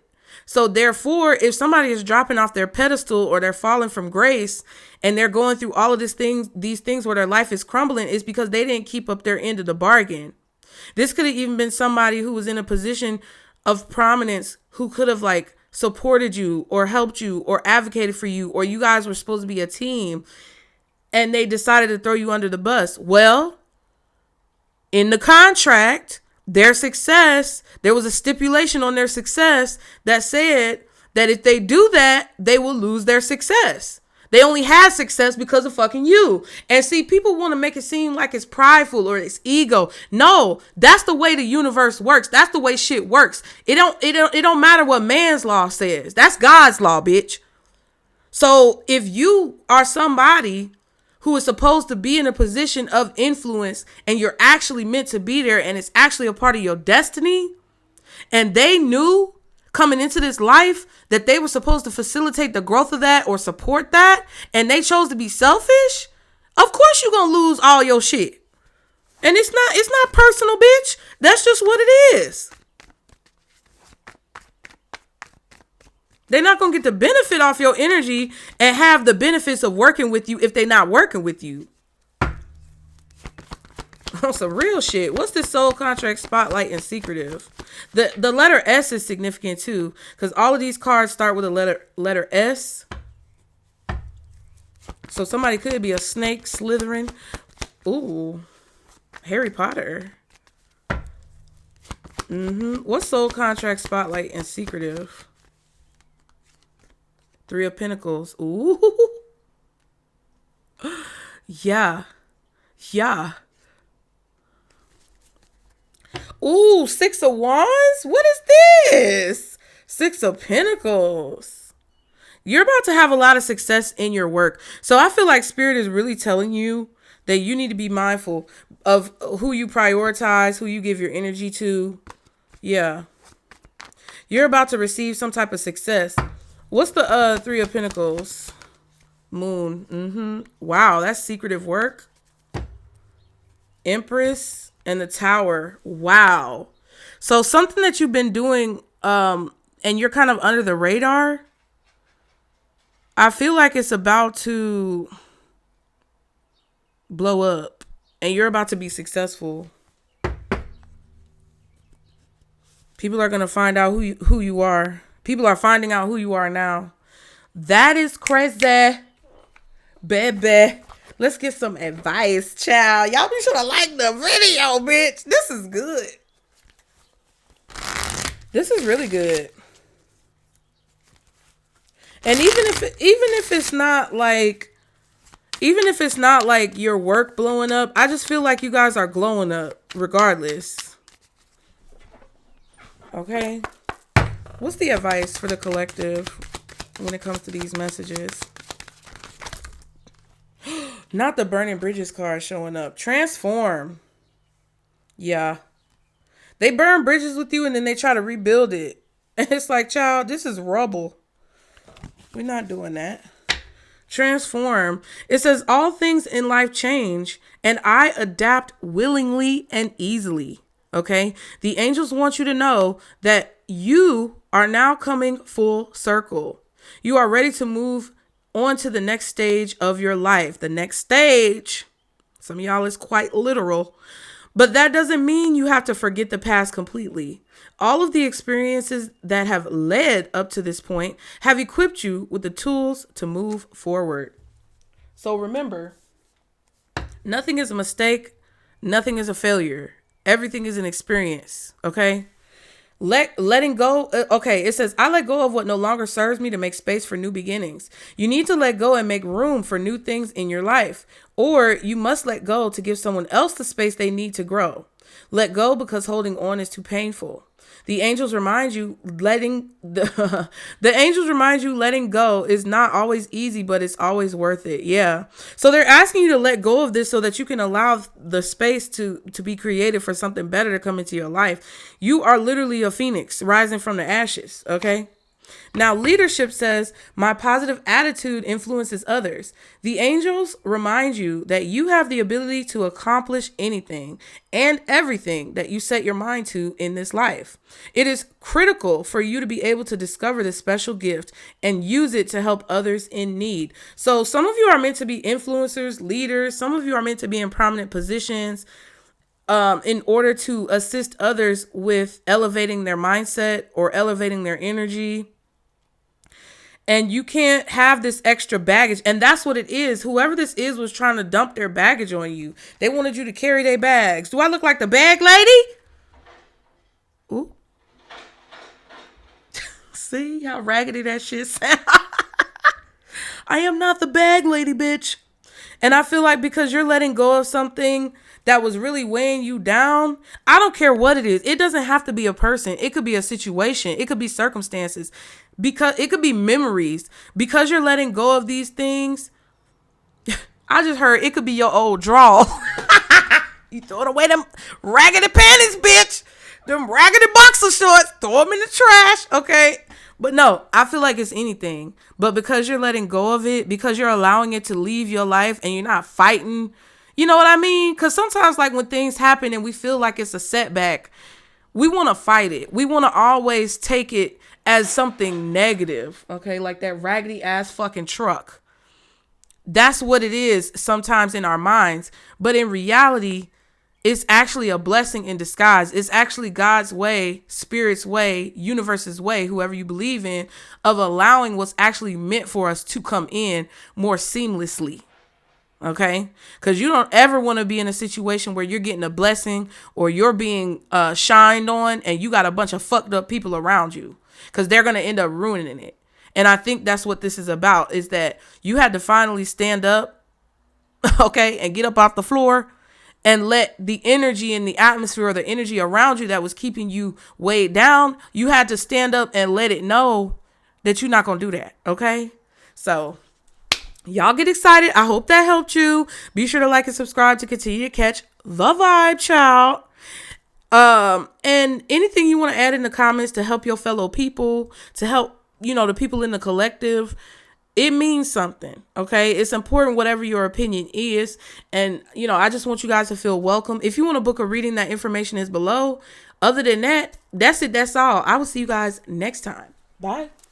So therefore, if somebody is dropping off their pedestal or they're falling from grace and they're going through all of these things where their life is crumbling, it's because they didn't keep up their end of the bargain. This could have even been somebody who was in a position of prominence who could have like supported you or helped you or advocated for you, or you guys were supposed to be a team and they decided to throw you under the bus. Well, in the contract, their success, there was a stipulation on their success that said that if they do that, they will lose their success. They only had success because of fucking you. And see, people want to make it seem like it's prideful or it's ego. No, that's the way the universe works. That's the way shit works. It don't matter what man's law says. That's God's law, bitch. So if you are somebody who is supposed to be in a position of influence and you're actually meant to be there and it's actually a part of your destiny, and they knew coming into this life that they were supposed to facilitate the growth of that or support that, and they chose to be selfish, Of course you're gonna lose all your shit. And it's not personal, bitch. That's just what it is. They're not gonna get the benefit off your energy and have the benefits of working with you if they're not working with you. On some real shit. What's this soul contract, spotlight, and secretive? The letter S is significant too, because all of these cards start with a letter S. So somebody could be a snake, Slytherin. Ooh, Harry Potter. What's soul contract, spotlight, and secretive? 3 of Pentacles. Ooh. Yeah. Ooh, 6 of Wands? What is this? 6 of Pentacles. You're about to have a lot of success in your work. So I feel like Spirit is really telling you that you need to be mindful of who you prioritize, who you give your energy to. Yeah. You're about to receive some type of success. What's the 3 of Pentacles? Moon. Wow, that's secretive work. Empress and the Tower. Wow. So something that you've been doing and you're kind of under the radar, I feel like it's about to blow up and you're about to be successful. People are going to find out who you are. People are finding out who you are now. That is crazy, baby. Let's get some advice, child. Y'all be sure to like the video, bitch. This is good. This is really good. And even if it's not like your work blowing up, I just feel like you guys are glowing up regardless. Okay. What's the advice for the collective when it comes to these messages? Not the burning bridges card showing up. Transform. Yeah. They burn bridges with you and then they try to rebuild it. And it's like, child, this is rubble. We're not doing that. Transform. It says all things in life change and I adapt willingly and easily. Okay. The angels want you to know that you are now coming full circle. You are ready to move on to the next stage of your life. The next stage. Some of y'all is quite literal. But that doesn't mean you have to forget the past completely. All of the experiences that have led up to this point have equipped you with the tools to move forward. So remember, nothing is a mistake. Nothing is a failure. Everything is an experience. Okay. Letting go. Okay. It says, I let go of what no longer serves me to make space for new beginnings. You need to let go and make room for new things in your life, or you must let go to give someone else the space they need to grow. Let go because holding on is too painful. The angels remind you letting go is not always easy, but it's always worth it. Yeah. So they're asking you to let go of this so that you can allow the space to be created for something better to come into your life. You are literally a phoenix rising from the ashes. Okay. Now, leadership says, my positive attitude influences others. The angels remind you that you have the ability to accomplish anything and everything that you set your mind to in this life. It is critical for you to be able to discover this special gift and use it to help others in need. So some of you are meant to be influencers, leaders. Some of you are meant to be in prominent positions in order to assist others with elevating their mindset or elevating their energy. And you can't have this extra baggage. And that's what it is. Whoever this is was trying to dump their baggage on you. They wanted you to carry their bags. Do I look like the bag lady? Ooh. See how raggedy that shit sounds? I am not the bag lady, bitch. And I feel like because you're letting go of something that was really weighing you down, I don't care what it is. It doesn't have to be a person. It could be a situation. It could be circumstances. Because it could be memories. Because you're letting go of these things. I just heard it could be your old draw. You throwing away them raggedy panties, bitch. Them raggedy boxer shorts. Throw them in the trash. Okay. But no, I feel like it's anything. But because you're letting go of it, because you're allowing it to leave your life and you're not fighting, you know what I mean? Because sometimes, like, when things happen and we feel like it's a setback, we want to fight it. We want to always take it as something negative, okay? Like that raggedy ass fucking truck. That's what it is sometimes in our minds. But in reality, it's actually a blessing in disguise. It's actually God's way, Spirit's way, universe's way, whoever you believe in, of allowing what's actually meant for us to come in more seamlessly. Okay? Because you don't ever want to be in a situation where you're getting a blessing or you're being shined on and you got a bunch of fucked up people around you, because they're going to end up ruining it. And I think that's what this is about, is that you had to finally stand up, okay, and get up off the floor and let the energy in the atmosphere or the energy around you that was keeping you weighed down, you had to stand up and let it know that you're not going to do that. Okay. So y'all get excited. I hope that helped you. Be sure to like and subscribe to continue to catch the vibe, child. And anything you want to add in the comments to help your fellow people, to help, the people in the collective, it means something, okay? It's important, whatever your opinion is. And, I just want you guys to feel welcome. If you want to book a reading, that information is below. Other than that, that's it. That's all. I will see you guys next time. Bye.